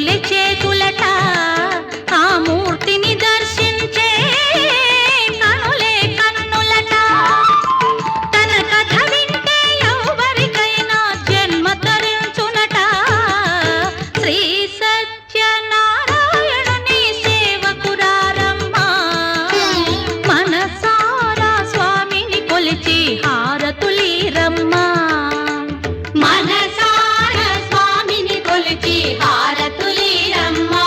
చేతులే చేతులట ఆ మూర్తిని దర్శించే కనులే కన్నులట తన కథ వింటే ఎవరికైనా జన్మ తరించునట శ్రీ సత్యనారాయణుని సేవకురారమ్మా మనసారా స్వామిని కొలిచి హారతులీరమ్మా మనసారా స్వామిని కొలిచి హారతులీరమ్మా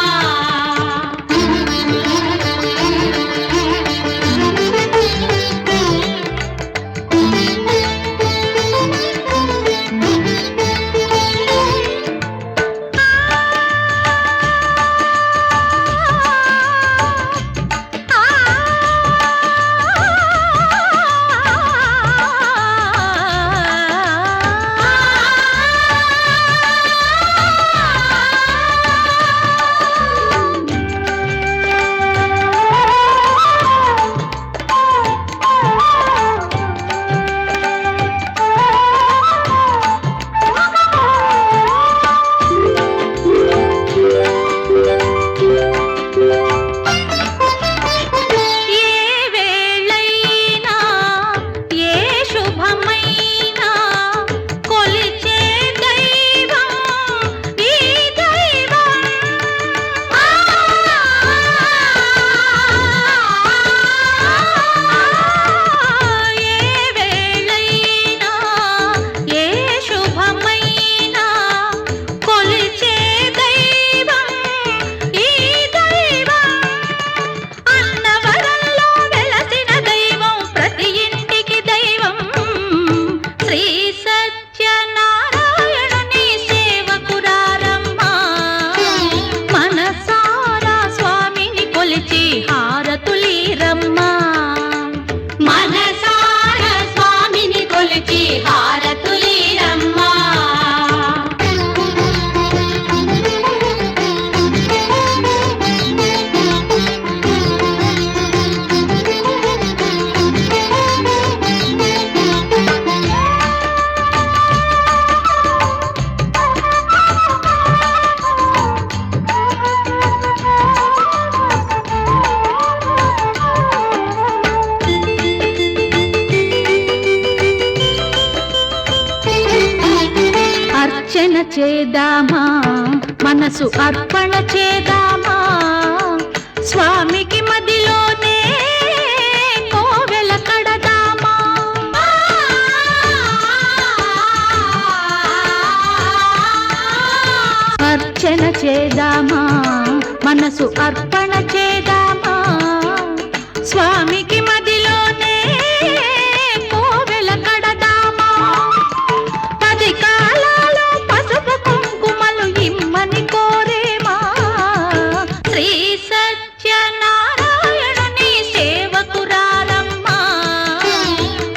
అర్చన చేద్దామా మనసు అర్పణ చేద్దామా స్వామికి మదిలోనే కోవెల కడదామా అర్చన చేద్దామా మనసు అర్పణ చేద్దామా స్వామికి మదిలోనే కోవెల కడదామా పది కాలాలు పసుపు కుంకుమలు ఇమ్మని కోరేమా శ్రీ సత్యనారాయణుని సేవకురారమ్మా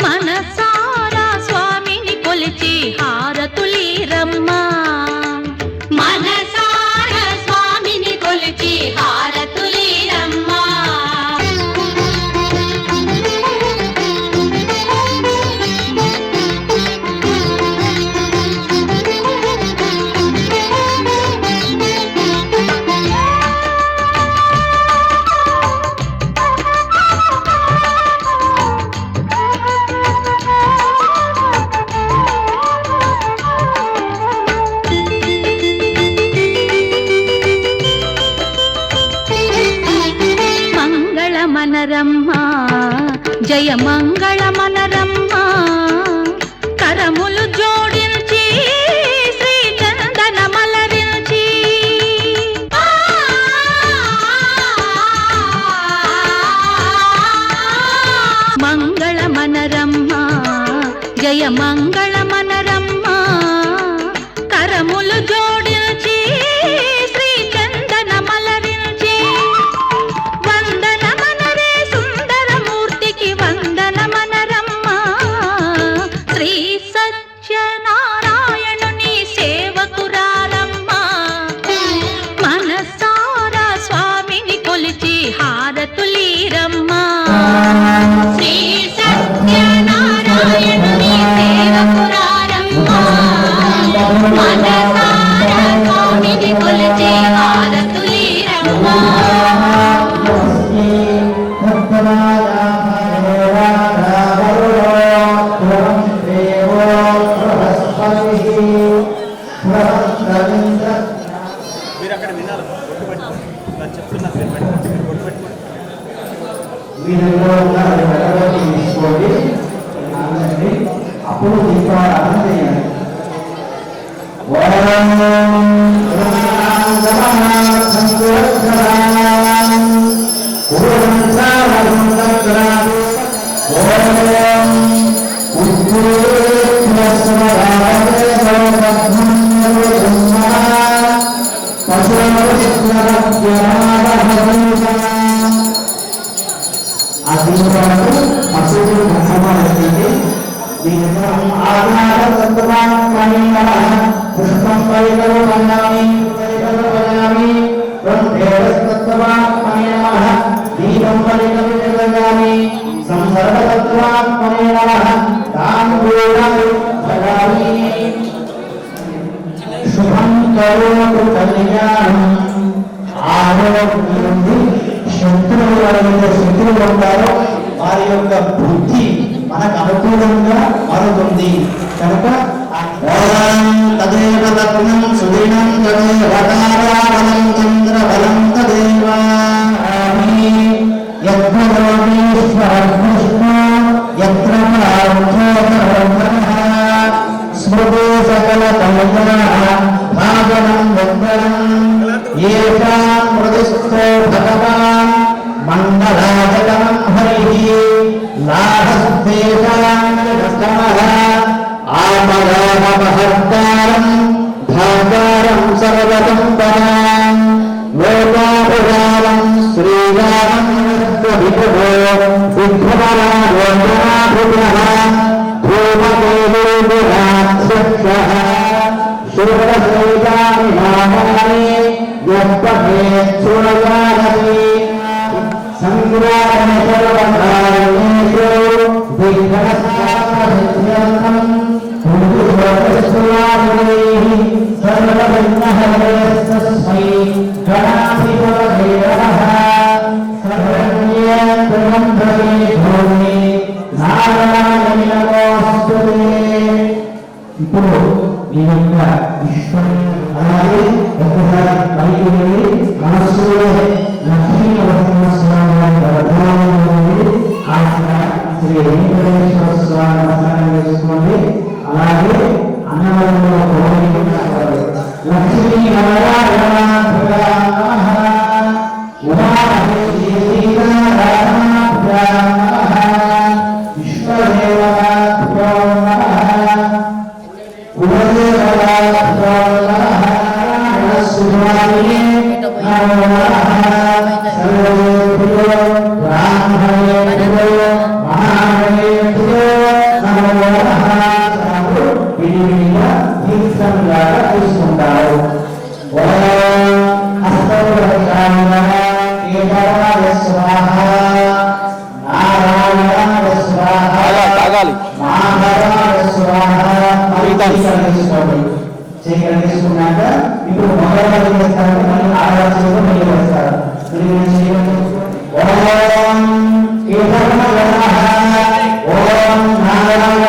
మనసారా స్వామిని కొలిచి హారతులీరమ్మా మనసారా స్వామిని కొలిచి హారతులీరమ్మా మనరమ్మా జయ మంగళ మనరమ్మా కరములు జోడించి శ్రీ చందన మలరించి మంగళ మనరమ్మా జయ మంగళ మనరమ్మా కరములు జోడించి శ్రీ చందన మలరించి శ్రీ సత్యనారాయణుని సేవకురారమ్మా మనసారా స్వామిని కొలిచి హారతులీరమ్మా శ్రీ సత్యనారాయణుని సేవకురారమ్మా మనసారా స్వామిని కొలిచి తీసుకోండి అప్పుడు దీపారాధన చేయాలి. ఆ దీపాలను మసూరు బ్రహ్మాండండి. పుష్పం పరికరు వదామి తత్వాత్మనే నమః దీపం పరికరు జగదామి సంసర్గతత్వాత్మనే నమః తాంబూలం దదామి శుభం కరోతు కళ్యాణం. ఆరోగ్యం శత్రువులు ఎవరైతే శత్రువులు ఉంటారో వారి యొక్క బుద్ధి మనకు అనుకూలంగా మారుతుంది కనుక తదేవ లగ్నం సుదినం తదేవ తారాబలం చంద్రబలం తదేవ యత్ర స్మృతి సకల భాగనం ఏషాం మృదిస్థో భగవాన్ మంగళాచలం హరిః లాభస్తేషాంగస్తమః ఆపదాపహర్తారం భాగారం సర్వసంపదాం లోకాభిరామం శ్రీరామం విభో విఘ్నరాజోగ్రహాభుజః ధూమకేతుర్విరాధ్యక్షః శుభ్రశైలాని నామాని యత్పఠేచ్ఛురయానసి సంగ్రామ సర్వకారణేషు విఘ్నస్వామిత్యంతం పురుషోత్తస్వామినైః సర్వవిఘ్నహరేస్తస్మై గణాధిపతయే నమః. సర్వజ్ఞేంద్రమంత్రే భూమి నారాయణ నమోస్తుతే. ఇప్పుడు మీ యొక్క విశ్వం అలాగే ఒక్కసారి పైకి వెళ్ళి మనస్సులో లక్ష్మీ నరసింహస్వామి వారి ప్రధానమైనది ఆసన శ్రీ వెంకటేశ్వర స్వామి నమస్కారం చేసుకోండి. అలాగే అన్నవరంలో లక్ష్మీ నారాయణ తీసుకుంటారు. తీసుకున్నాక ఇప్పుడు మొదటి చేస్తారు, మళ్ళీ ఆరాధన మళ్ళీ వస్తారు. ఓం ఓం నారాయణ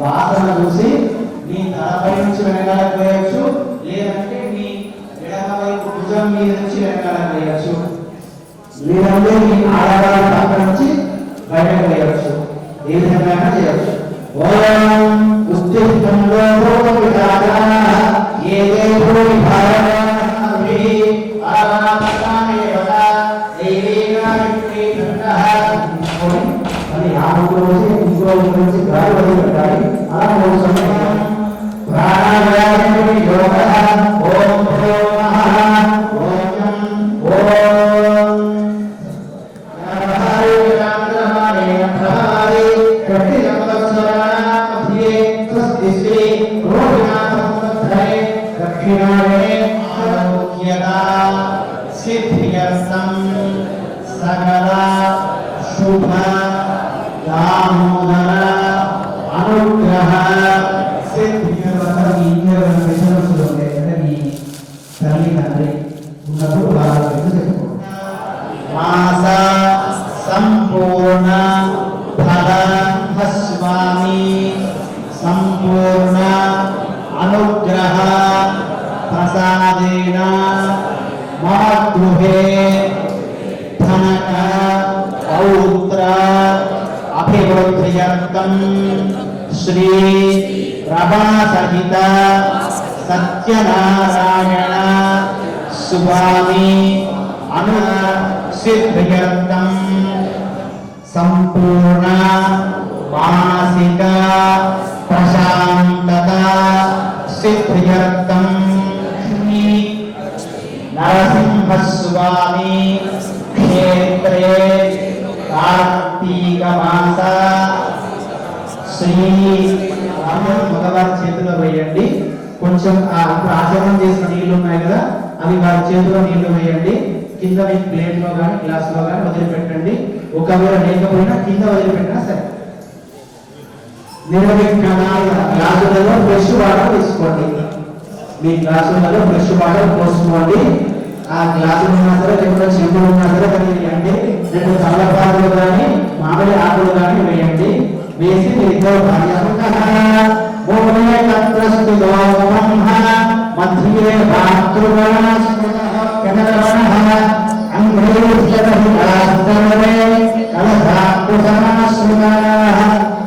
వాసన చూసి మీ తలపై నుంచి వెనకాలకు వేయచ్చు, లేదంటే మీ ఎడమ వైపు భుజం మీద నుంచి వెనకాలకు వేయచ్చు, లేదంటే మీ ఆడవాళ్ళ పక్క నుంచి బయటకు వేయచ్చు. ఏ విధంగా చేయవచ్చు. ఓం ఉత్తిష్టంలో శ్రీ రోహిణాథ సంవత్సరే దక్షిణాయనే ఆరోగ్యదా సిద్ధ్యర్థం సకల శుభ దామోదర అనుగ్రహ సిద్ధ్యర్థం మీ తల్లి తండ్రి ఉన్నప్పుడు వాళ్ళ మాస సంపూర్ణ ఫల స్వామి సంపూర్ణ అనుగ్రహ ప్రసాదేన మమ గృహే ధనక పౌత్ర అభివృద్ధ్యర్థం శ్రీ ప్రభాసహిత సత్యనారాయణ స్వామి అను సిద్ధ్యర్థం సంపూర్ణ మానసిక ప్రశాంతత సిద్ధ్యర్థం శ్రీ నరసింహస్వామి క్షేత్రే కార్తీక మాస శ్రీ మగవారి చేతిలో వేయండి. కొంచెం ఆచమనం చేసిన నీళ్లు ఉన్నాయి కదా, అవి వారి చేతిలో నీళ్లు వేయండి. కింద మీకు ప్లేట్ లో కానీ గ్లాస్ లో కానీ వదిలిపెట్టండి. ఒకవేళ లేకపోయినా కింద వదిలిపెట్టినా సరే. గ్లాసులలో ఫ్రెష్ వాటర్ తీసుకోండి. మీ గ్లాసులలో ఫ్రెష్ వాటర్ పోసుకోండి. ఆ గ్లాసులు ఉన్నా సరే లేకపోతే చెంబులు ఉన్నా సరే అంటే 2 తమలపాకులు కానీ మామిడి ఆకులు కానీ వేయండి. వేసి మీతో మధ్యే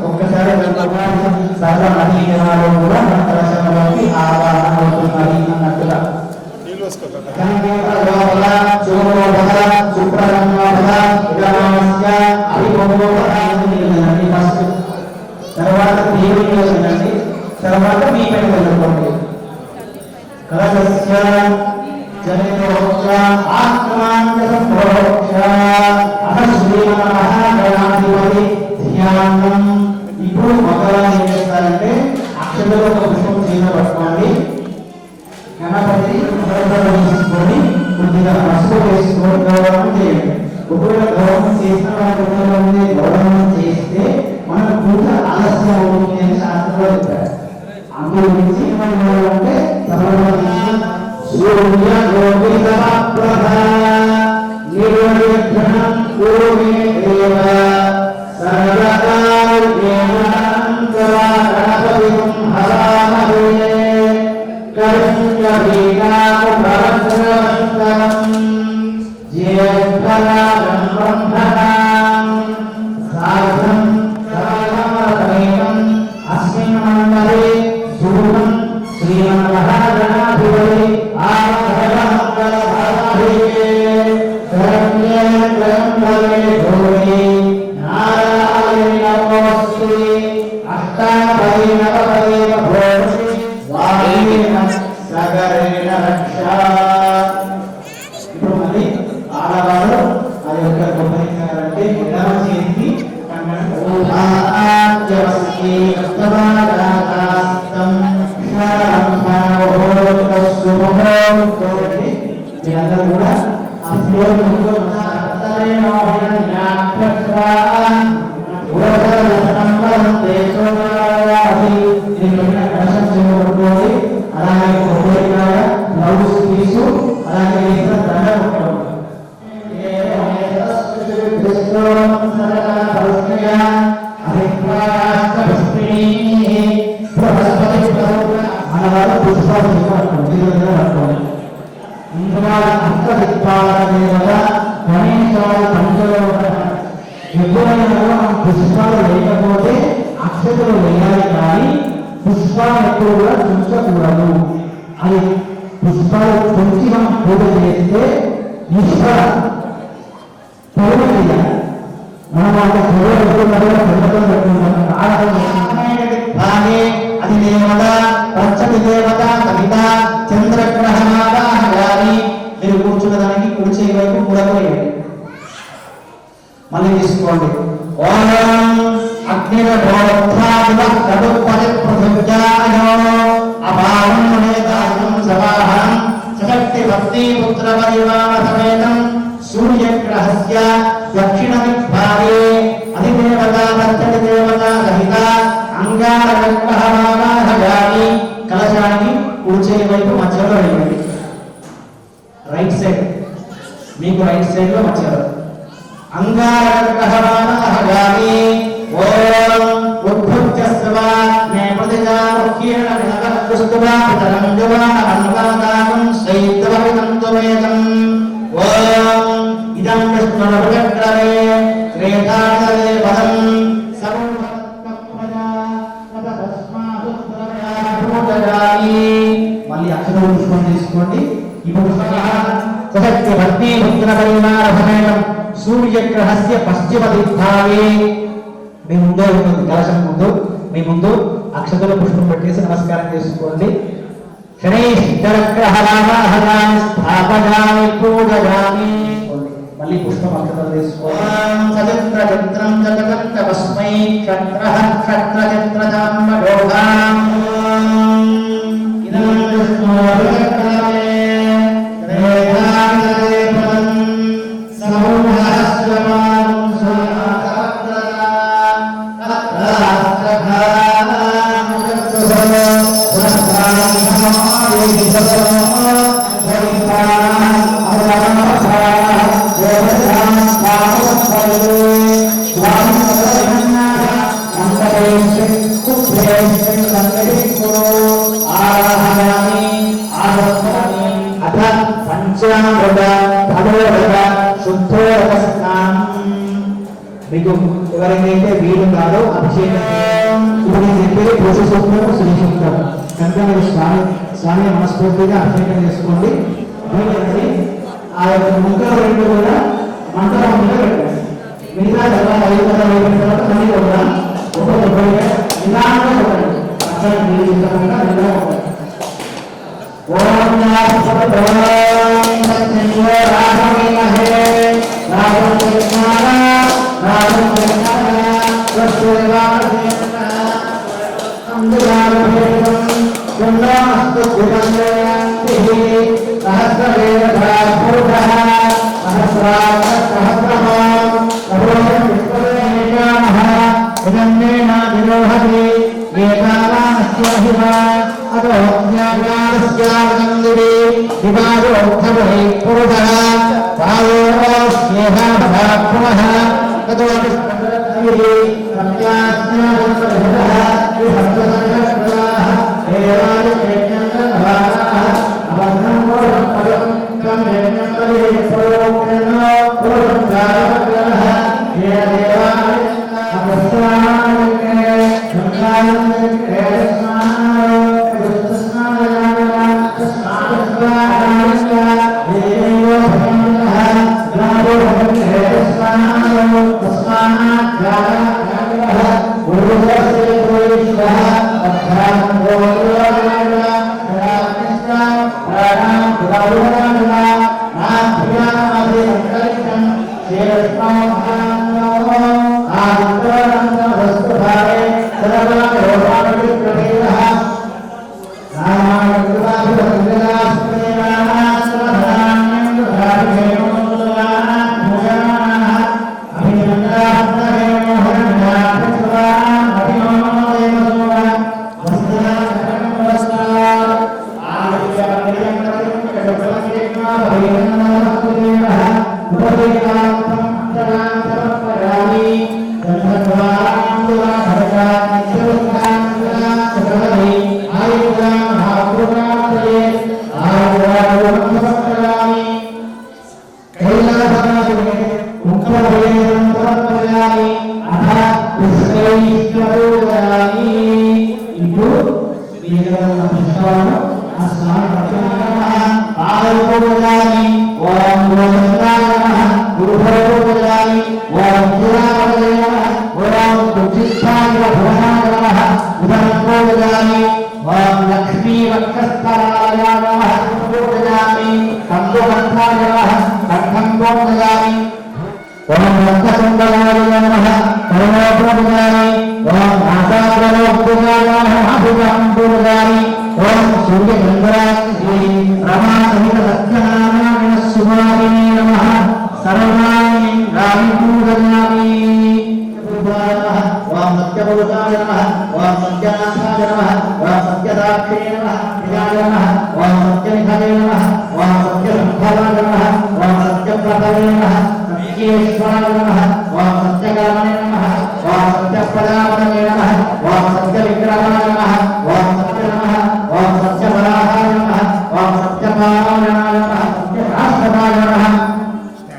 ఒక్కసారి సర్వమదీనాలు కూడా మన కలశంలోకి ఆవాహన అవుతున్నది అన్నట్టుగా తర్వాత దేవుని యోచనండి. తర్వాత మీ పైన వెళ్ళిపోండి. కలశస్య జనయోక్ష ఆత్మాంత సంప్రోక్ష అహశ్రీమహాగణాధిపతి ధ్యానం. ఇప్పుడు మగవాళ్ళు ఏం చేస్తారంటే అక్షతలో ఒక పుష్పం చేత పట్టుకోండి. గణపతి తీసుకొని కొద్దిగా పసుపు వేసుకొని గౌరవం చేయండి. ఒకవేళ గౌరవం చేసిన వారి గౌరవం చేస్తే మన పూజ ఆలస్యం అవుతుంది అని శాస్త్రంలో చెప్పారు. అందు గురించి ఏమన్నారంటే సూర్య గోపి సమప్రభ నిర్వక్షణం పూర్వే దేవ గణపతిం హరామహే కర్ణ్యభీకాకుభరద్రవంతరం జ్యేష్ఠరాజం బ్రహ్మణాం సాధం సర్వమతమేవం అస్మిన్ మండలే శుభం శ్రీమన్మహాగణాధిపతి ఆరాధనమంగళభారతే శరణ్యేత్రయంబకే గౌరీ నారాయణి నమోస్తుతే అష్టాపది నవపదే భోజి వామేన సగరేణ రక్ష. ఇప్పుడు మరి ఆడవారు ఆ యొక్క గొప్పనించారంటే ఎడమ చేతికి మీరందరూ కూడా ఆ అలాగే బ్లౌజ్ పీసు అలాగే దండ మనవాళ్ళు పుష్పాలు పట్టుకోండి. ఎప్పుడైనా పుష్పాలు లేకపోతే అక్షతలు వేయాలి, కానీ పుష్పాలు ఎప్పుడు కూడా తుంచకూడదు. అది పుష్పాలు తుంచి మనం పూజ చేస్తే ఈశ్వర పొరుగు చేయాలి. మనం అంటే పొరుగు పెట్టుకుంటాం అది దేవత పచ్చటి దేవత కవిత చంద్రగ్రహణాదాహయామి. మీరు కూర్చున్న దానికి కూర్చే వైపు కూడపోయండి. మళ్ళీ తీసుకోండి. ఓం అగ్నిరభోత్థాదివ కడుపరి పృథుజా पत्नीपुत्रपरिवारसमेतं सूर्यग्रहस्य दक्षिणदिग्भागे अधिदेवता पञ्चदेवता सहिता अंगारकग्रहमावाहयामि कलशानि ऊर्जे వైపు మధ్యలో వేయండి రైట్ సైడ్ మీకు రైట్ సైడ్ లో మధ్యలో अंगारकग्रहमावाहयामि ఓం ఉద్భుత్యస్వా మే ప్రతిజాముఖ్యేన వినవస్తువా పితరం యువానమన్వాదానం సైత్వవినంతుమేతం ఓం ఇదం విష్ణురభుజగ్రమే త్రేతాదలే పదం మళ్ళీ అక్షర పుష్పం తీసుకోండి ఇప్పుడు సహస్య భక్తి పుత్ర పరివార సమేతం సూర్యగ్రహస్య పశ్చిమ దిగ్భాగే మీ ముందే ఉంటుంది కలశం ముందు మీ ముందు అక్షతల పుష్పం పెట్టేసి నమస్కారం చేసుకోండి శనైశ్చరగ్రహరామాహరాన్ని స్థాపయామి పూజయామి మళ్ళీ పుష్పం అక్షతలు తీసుకోండి సచంద్ర చంద్రం జగతం తస్మై క్షత్రః క్షత్ర చంద్రజామయోగాం ఇదం విష్ణుర్వరకరామే త్రేధానదే పదం సమూహస్యమానం మీకు ఎవరైతే వీలు కాదో అభిషేకం ఇప్పుడు నేను చెప్పేది ప్రాసెస్ వస్తున్నారో సునిశ్చితం కనుక మీరు స్వామి మనస్ఫూర్తిగా అభిషేకం చేసుకోండి ఆ యొక్క ముక్కలు రెండు కూడా మంటల ముందు పెట్టండి మిగతా తర్వాత 5 అయిపోయిన తర్వాత మళ్ళీ కూడా ఒక్కొక్క నిదానంగా కొట్టండి అసలు మీరు చెప్పకుండా నిదానంగా కొట్టండి ఓం सूर्य శ్రీ రమా సహిత సత్యనారాయణ శుభాయ నమః సర్వాణి రామి పూజయామి ఓం సత్యపురుషాయ నమః ఓం సత్యనాథాయ నమః ఓం సత్యదాక్షే నమః ప్రియాయ నమః ఓం సత్యనిధయే నమః ఓం సత్యసంభవాయ నమః ఓం సత్యప్రభవే నమః సత్యేశ్వరాయ నమః ఓం సత్యకామనే నమః ఓం సత్యప్రదామనే నమః ఓం సత్యవిగ్రహాయ నమః ఓం సత్య నమః ఓం సత్యవరాహాయ నమః ఓం సత్యపారాయణాయ నమః సత్యరాష్ట్రాయ నమః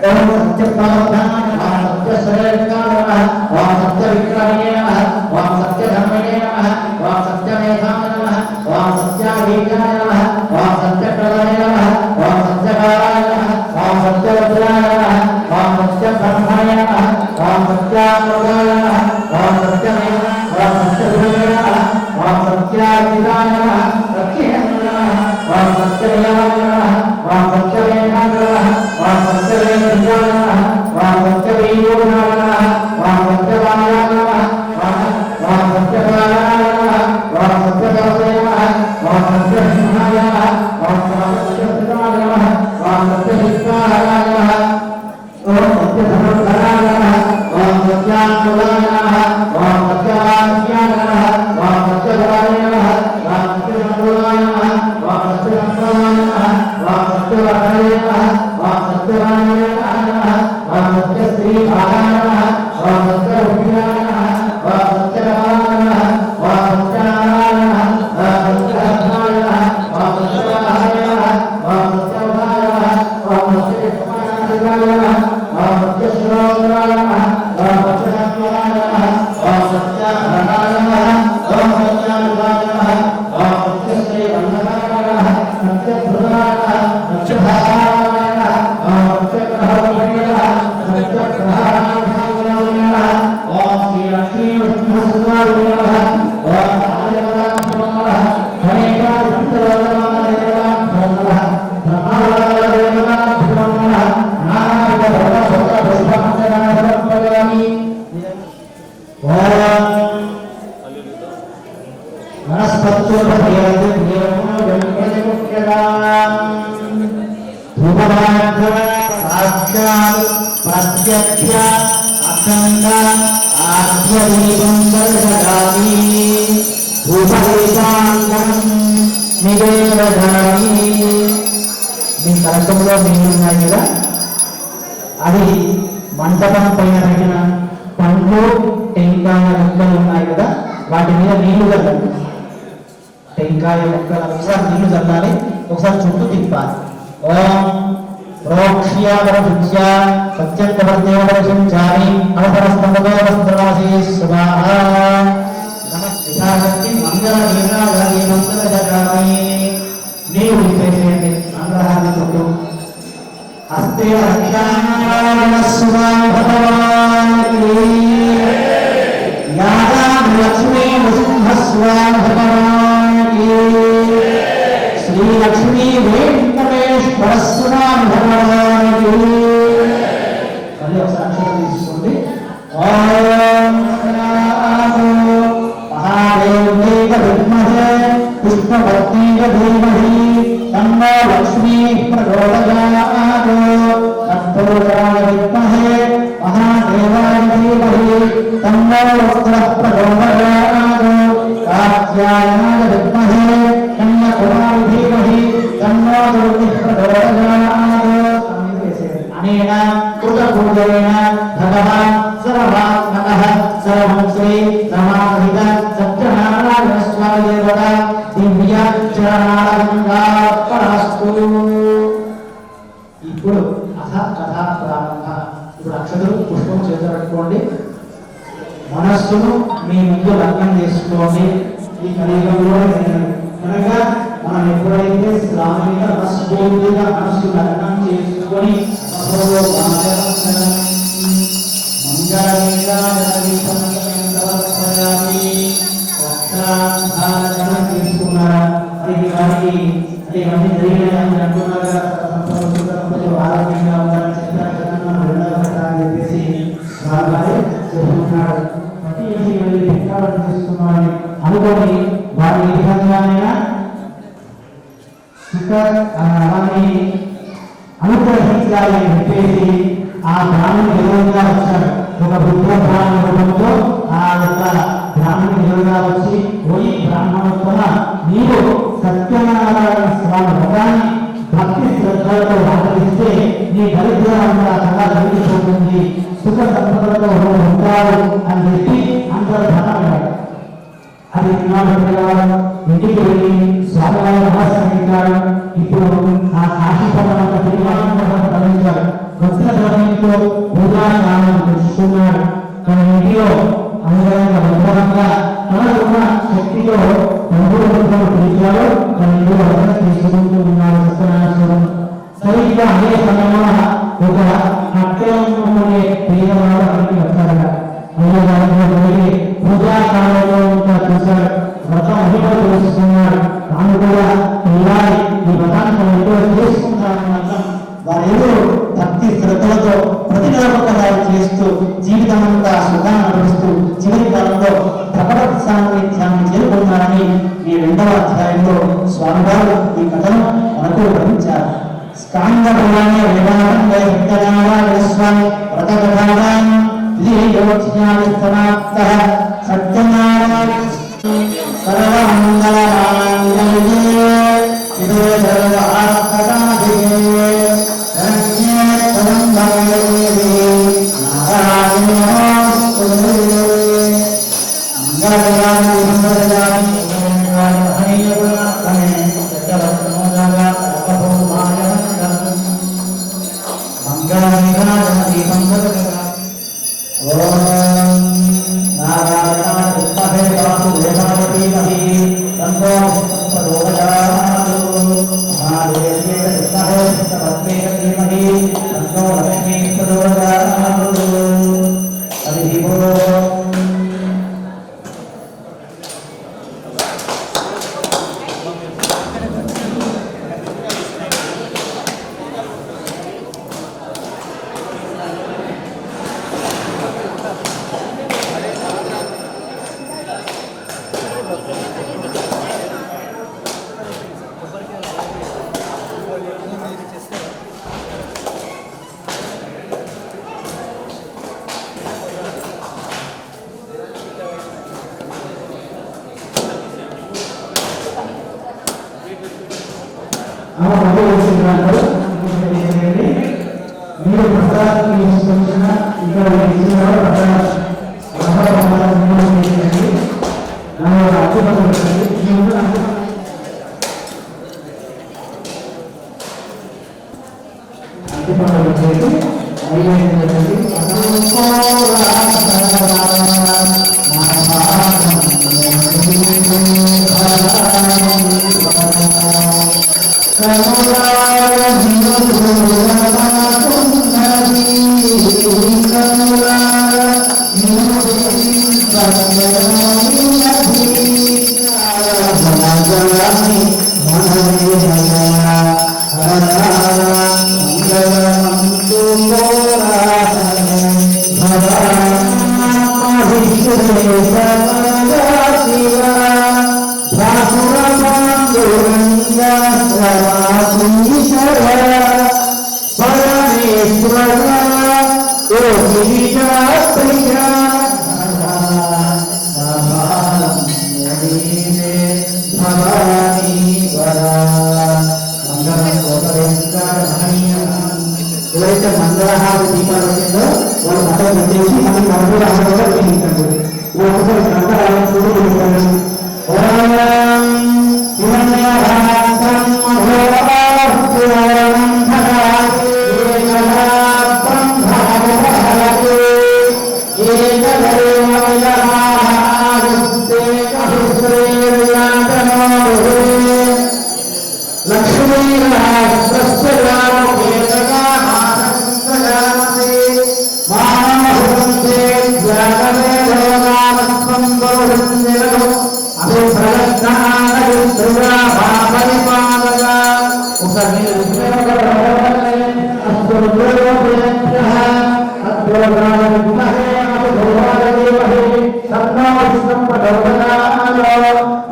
ఓం సత్యప్రవర్ధనాయ నమః సత్యశ్రేష్ఠాయ నమః ఓం సత్యవిగ్రహే నమః ఓం సత్యధర్మణే నమః ఓం సత్యమేధాయ నమః ఓం సత్యాధీశాయ నమః ఓం సత్యప్రదాయ నమః ఓం సత్యకారాయ నమః ఓం సత్యవజ్రాయ నమః ఓం సత్యబ్రహ్మాయ నమః ఓం సత్యామృతాయ నమః ఓం సత్యమేవ ఓం సత్యగురువే నమః ఓం సత్యాధీశాయ నమః సత్యేంద్రాయ నమః ఓం సత్యదేవాయ నమః ఓం సత్యవేదాయ నమః ఓం సత్యవేద్యాయ నమః ఓం సత్యవీర్యోగాయ నమః ఓం సత్యవాయాయ నమః ఓం సత్యకారాయ నమః ఓం సత్యదాసాయ నమః ఓం సత్యసింహాయ నమః ఓం సత్యసిద్ధాయ నమః ఓం సత్యసిద్ధాయ నమః ఓం సత్యధర్మధరాయ నమః ఓం సత్యాత్మదాయ నమః ఓం సత్యవాక్యాయ నమః ఓం సత్యధరాయ నమః ఓం సత్యసంబోధాయ నమః ఓం సత్యసంప్రదాయ నమః ఓం సత్యవరాయ నమః ఓం సత్యవాణాయ నమః ఓం సత్యశ్రీభాగాయ నమః ఓం సత్యరుద్రాయ నమః ఓం సత్యకమాయ నమః ఓం సత్యనారాయణ నమః ఓం సత్యహర్షాయ నమః ఓం సత్యవరాయ నమః ఓం సత్యవరాయ నమః ఓం సత్యకమాయ నమః ఓం సత్యశ్రోత్రాయ నమః ఓం సత్యసత్వరాయ నమః ఓం సత్యధరాయ నమః ఓం సత్యానుభాయ నమః ఓం సత్యశ్రీవల్లభాయ నమః సత్యభృతాయ నమః సత్యభాగాయ నమః ఓం సత్యగ్రహోపే నమః సత్యగ్రహాయ నమః ఓం శ్రీ లక్ష్మీ విష్ణుస్వామి నమః ఓం ఆదివరాభ్యో నమః హరేకాభ్యో నమః బ్రహ్మవరాభ్యో నమః నానావిధ ప్రత్యక్ష అఖండ ఆధ్యదీపం దర్శయామి ఉపదేశాంగం నివేదయామి. మీ కలశంలో నీళ్ళు ఉన్నాయి కదా, అది మంటపం పైన పెట్టిన పండ్లు టెంకాయ ముక్కలు ఉన్నాయి కదా, వాటి మీద నీళ్లు చల్లండి. టెంకాయ ముక్కల ఒకసారి నీళ్లు చల్లాలి, ఒకసారి చుట్టూ తిప్పాలి. ఓం ప్రోక్ష్యావరశుద్ధ్య సత్యంతవర్దేవరశుద్ధ్యామి అవసరస్తంభవస్త్రవాసీ స్వాహ. నమస్కారానికి మంగళ నీరాజామి మంగళ జగామి. నీవు చేసేయండి సంగ్రహాన్ని చుట్టూ. హస్తే రక్షానారాయణ స్వామి భగవానికి యాదాం లక్ష్మీ నృసింహ స్వామి భగవానికి శ్రీ లక్ష్మీ వెంకటేశ్వర స్వామి భగవానికి. మళ్ళీ ఒకసారి అక్షరం తీసుకోండి. ఓం మహాదేవ్యేక విద్మహే పుష్పవత్యేక ధీమహి తన్నో లక్ష్మీ ప్రచోదయాత్. తత్పురుషాయ విద్మహే మహాదేవాయ ధీమహి తన్నో రుద్రః ప్రచోదయాత్. కాత్యాయనాయ విద్మహే కన్యాకుమారి ధీమహి తన్నో దుర్గః ప్రచోదయాత్. అనేన కృతపూజయేన భగవాన్ సర్వాత్మకః సర్వం శ్రీ రమాసహిత సత్యనారాయణ స్వామి దేవత దివ్య చరణాలంకారాస్తు. ఇప్పుడు కథా ప్రారంభ. ఇప్పుడు అక్షతులు పుష్పం చేతులు పెట్టుకోండి. మనస్సును మీ ముందు లగ్నం చేసుకోండి. ఈ కలియుగంలో కనుక మనం ఎప్పుడైతే స్వామి మీద మనస్ఫూర్తిగా మనస్సు లగ్నం చేసుకొని తీసుకున్నారా అది వారికి అంటే ఇవన్నీ జరిగినాయని అంటున్నారు కదా, ఆరోగ్యంగా ఉండాలని చెప్పారు చెప్పేసి వారు చెప్తున్నాడు. తీసుకున్నారని అనుకోని వారు ఏ విధంగానైనా అలాని అనుగ్రహించాలి అని చెప్పేసి ఆ బ్రాహ్మణుడు ఎదురుగా వచ్చాడు. ఒక బుద్ధ బ్రాహ్మణ రూపంతో ఆ యొక్క బ్రాహ్మణుడు ఎదురుగా వచ్చి, ఓయి బ్రాహ్మణోత్తమ, నీవు సత్యనారాయణ స్వామి వ్రతాన్ని భక్తి శ్రద్ధలతో ఆచరిస్తే నీ దరిద్రంగా చాలా జరిగిపోతుంది, సుఖ సంపదలతో ఉంటారు అని చెప్పి అందరూ ధనమయ్యాడు. అది ఇంటికి వెళ్ళి స్వామివారి నమస్కరించాడు. ఇప్పుడు ఆ కాశీపట్నంత తిరిగి తరలించాడు. వచ్చిన సమయంలో పూజా స్నానం తెచ్చుకున్నాడు. తన ఇంటిలో అంగరంగ వైభవంగా తనకున్న శక్తిలో తండ్రులు పిలిచాడు. తన ఇంటిలో వర్షం తీసుకుంటూ ఉన్నాడు సత్యనారాయణ. సరిగ్గా అదే సమయంలో ఒక అత్యంతనే పేదవాడు అక్కడికి వచ్చాడట. అయ్యగారి పూజా కాలంలో చూశాడు. వ్రతం అధికారులు తెలుసుకున్నాడు. తాను కూడా పిల్లాలి ఈ వ్రతాన్ని ఎంతో చేసుకుంటానని అర్థం. వారేదో భక్తి శ్రద్ధలతో ప్రతిరోధకంగా చేస్తూ జీవితం అంతా సుఖాన్ని అనుభవిస్తూ చివరి కాలంలో భగవత్ సాన్నిధ్యాన్ని చేరుకున్నారని ఈ 2వ అధ్యాయంలో స్వామివారు ఈ కథను మనకు వివరించారు. స్కాంద పురాణే వేదాంతే సత్యనారాయణ వ్రత కథాం లీలోజ్ఞాని సమాప్తః సత్యనారాయణ సర్వమంగళమాంగళ్యే శివే సర్వార్థసాధికే శరణ్యే త్ర్యంబకే నారాయణీ నమోస్తుతే. మంగళకరాని మంగళకరాని మీరు ప్రసాదం తీసుకొచ్చిన ఇక్కడ ఎవరైతే మంగళహార దీపాలు వచ్చిందో వాళ్ళు మతం పెట్టేసి మనం మంగళహారంగా జీవించండి. ఒకసారి మంగళహారం చూడండి.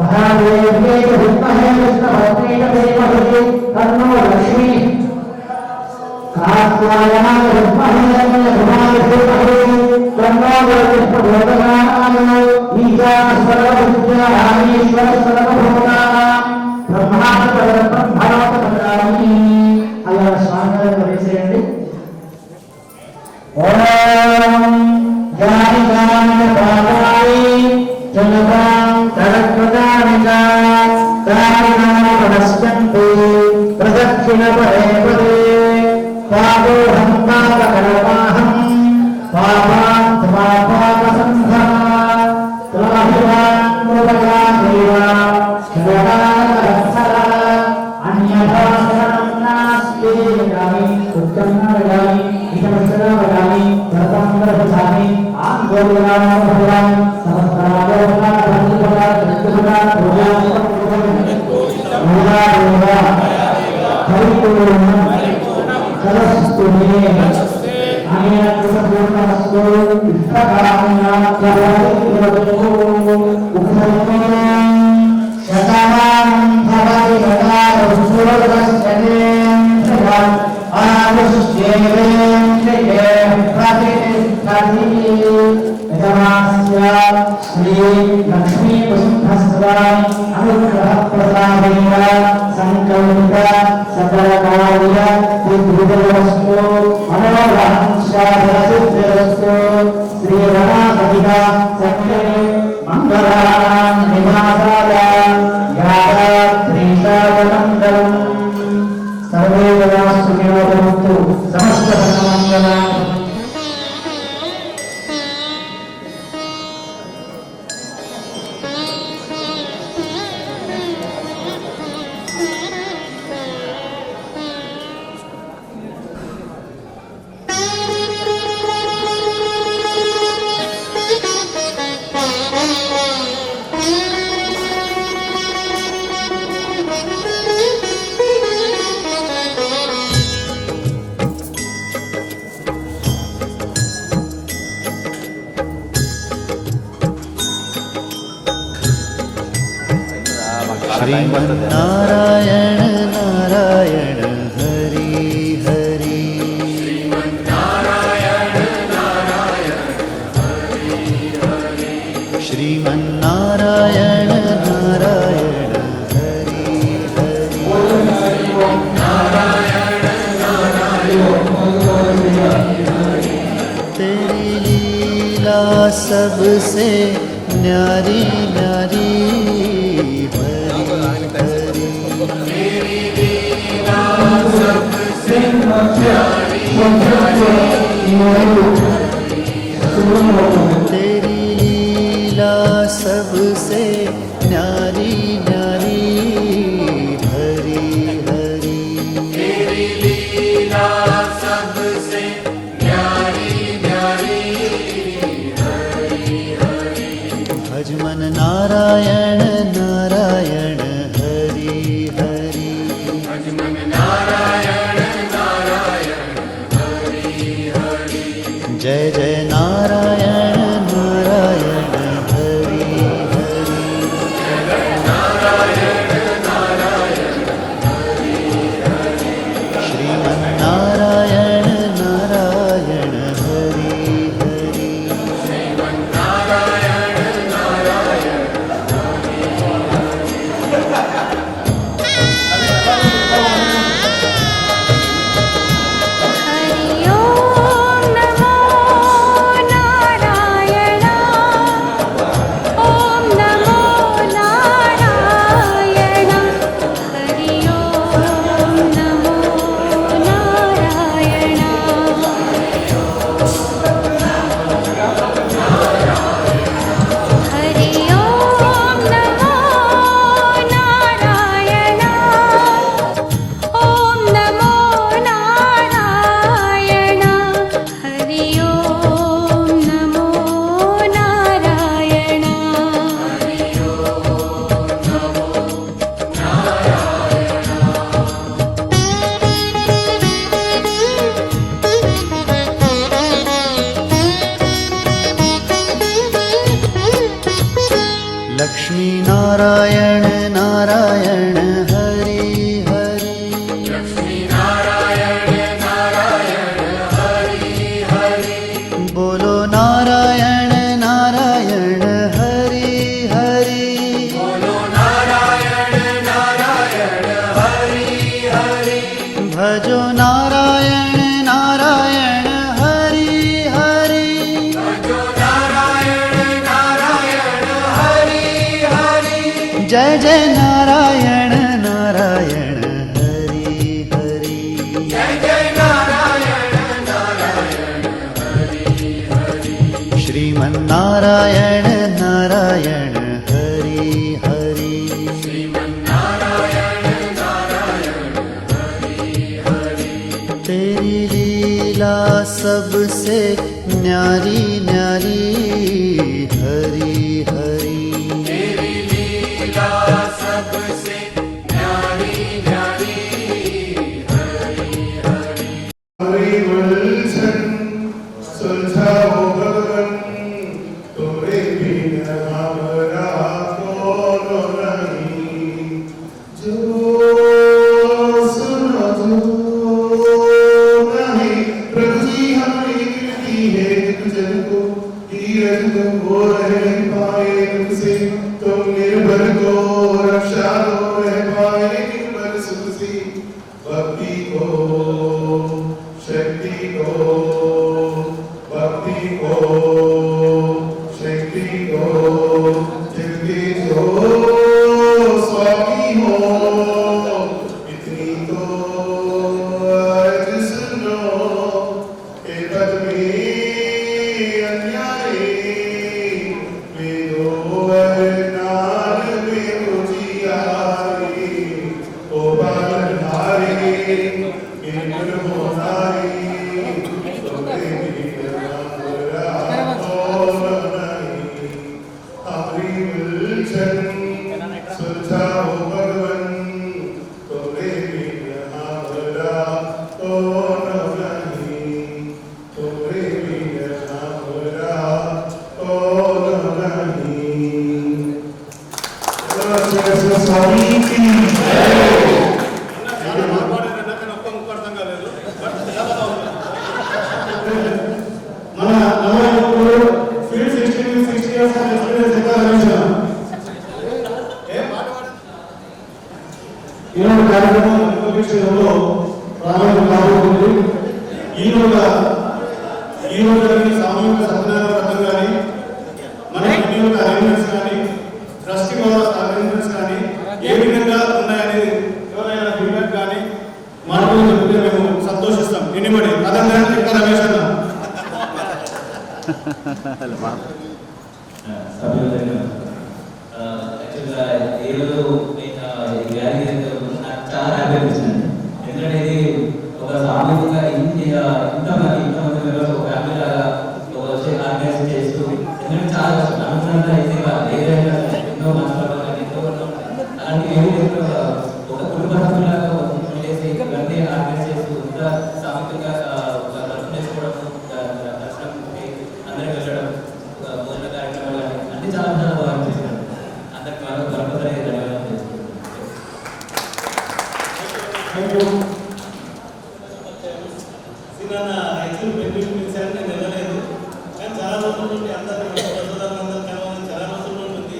महादेव तन्नो लक्ष्मी कात्यायनाय विद्महे तन्नो प्रचोदयात् ईशान सर्वविद्याधीश्वर सर्वभूतानां ब्रह्माण्डपरब्रह्मणोपकारिणी అలా స్వామివారిని వేసేయండి. ఓం జాని జాని పాదాయి జనతాం తరత్వదానికా కారణాని వనస్కంతే ప్రదక్షిణ పదే పదే పాదోహం పాపకరమాహం పాపాన్ పాపసంధా త్రాహివాన్ కృపయాదేవా శరణాగతవత్సల అన్యథా శరణం నాస్తి వదామి ఉత్తమం వదామి ఇతమస్తరం వదామి సర్వాంగరభామి ఆందోళనాం భవామి సమస్తరాలోకా ప్రతిపదా ప్రతిపదా పూజామి పూజా పరిపూర్ణం కలస్తునే అనేన పూర్ణమస్తు ఇష్టకామ్యా కరోతు ఉపసర్గం శతమానం భవతి సదాశుభస్యేంద్రయం ఆనుష్యేంద్రియే ప్రతిష్టతి యజమాస్య శ్రీ లక్ష్మీ వసుంధస్వామి అనుగ్రహ ప్రసాదేన సంకల్పిత సకల కార్య సిద్ధిరస్తు మనోవాంఛాసిద్ధిరస్తు శ్రీ రమాపతిః సత్యే మంగళానాం నివాసాయ గాయత్రీశాయ మంగళం సర్వే జనా సుఖినో భవంతు సమస్త సన్మంగళాని श्रीमन्नारायण नारायण हरि हरि श्रीमन्नारायण नारायण हरि हरि तेरी लीला सबसे न्यारी न्यारी तेरी लीला सबसे न्यारी न्यारी हरि हरि तेरी लीला सबसे न्यारी न्यारी हरि हरि भजमन नारायण नारायण हरि हरि भजमन नारायण नारायण हरि हरि जय जय नारायण नारायण हरि हरि जय नारायण नारायण हरि हरि श्रीमन्नारायण नारायण हरि हरि श्रीमन्नारायण नारायण हरि लक्ष्मी नारायण नारायण हरि हरि जय जय नारायण नारायण हरि हरि जय जय नारायण नारायण हरि हरि श्रीमन्नारायण नारायण हरि हरि श्रीमन्नारायण नारायण हरि हरि तेरी लीला सबसे न्यारी न्यारी हरि हरि तेरी लीला सबसे न्यारी न्यारी हरि हरि हरिवंशन सुलझाओ भगवन तोरे बिन हमारा कौन नहीं जो सुनो जो नहीं प्रभु जी हमारी विनती है जन को धीरज तुमको रह पाए तुमसे तुम निर्भर को रक्षा दो रह पाए निर्भर सुख से भक्ति को शक्ति को भक्ति को शक्ति को जिनके जो स्वामी हो इतनी तो अर्ज सुनो हे पद में अन्यायी वेदो वरनाल में उजियारी ओ बालधारी इंद्र मोनारी तोरे बिन हमारा कौन नहीं हरि विलक्षण सुलझाओ भगवन तोरे बिन हमारा कौन नहीं तोरे बिन हमारा कौन नहीं स्वामी की మన నవయువకుడు ఫీల్డ్ 60 ఇయర్స్ ఎక్స్పీరియన్స్ ఎంత రమేష్ ఈరోజు కార్యక్రమం విషయంలో ప్రారంభం కాబోతుంది. ఈరోజు సామూహిక సత్యనారాయణ వ్రతం కానీ మన వినియోగ అరేంజ్మెంట్స్ కానీ ట్రస్టీ అరేంజ్మెంట్స్ కానీ ఏ విధంగా ఉన్నాయని ఎవరైనా ఫీడ్బ్యాక్ కానీ మాటలు చెప్తే మేము సంతోషిస్తాం. ఎన్నిబడి అదంగా రమేష్ అన్న యాక్చువల్గా ఈరోజు ర్యాలీ నాకు చాలా హ్యాపీ అనిపించింది. ఎందుకంటే ఇది ఒక సామూహికంగా ఇంతమంది మెంబర్స్ ఒక ఫ్యామిలీ లాగా వచ్చి ఆర్గనైజ్ చేస్తూ, ఎందుకంటే చాలా కష్టం అనుకున్నంత ఈజీగా ఏదైనా ఎన్నో మనసులో ఎంతో అలాంటి ఏమి ఒక కుటుంబ సభ్యులాగా చేసి ఇవన్నీ ఆర్గనైజ్ చేస్తూ ఇంత సామూహికంగా దర్శనం చేసుకోవడం, దర్శనం అందరికి వెళ్ళడం, భోజన కార్యక్రమాలు కానీ అన్ని చాలా చాలా బాగా అనిపిస్తున్నాను. అందరికి మరొకసారి ధన్యవాదాలు చేసుకుంటున్నాను. యాక్చువల్ బెనిఫిట్ పిలిచారు, నేను వెళ్ళలేదు. కానీ చాలా రోజుల నుండి అందరూ కలవాలని చాలా రోజుల నుండి ఉంది.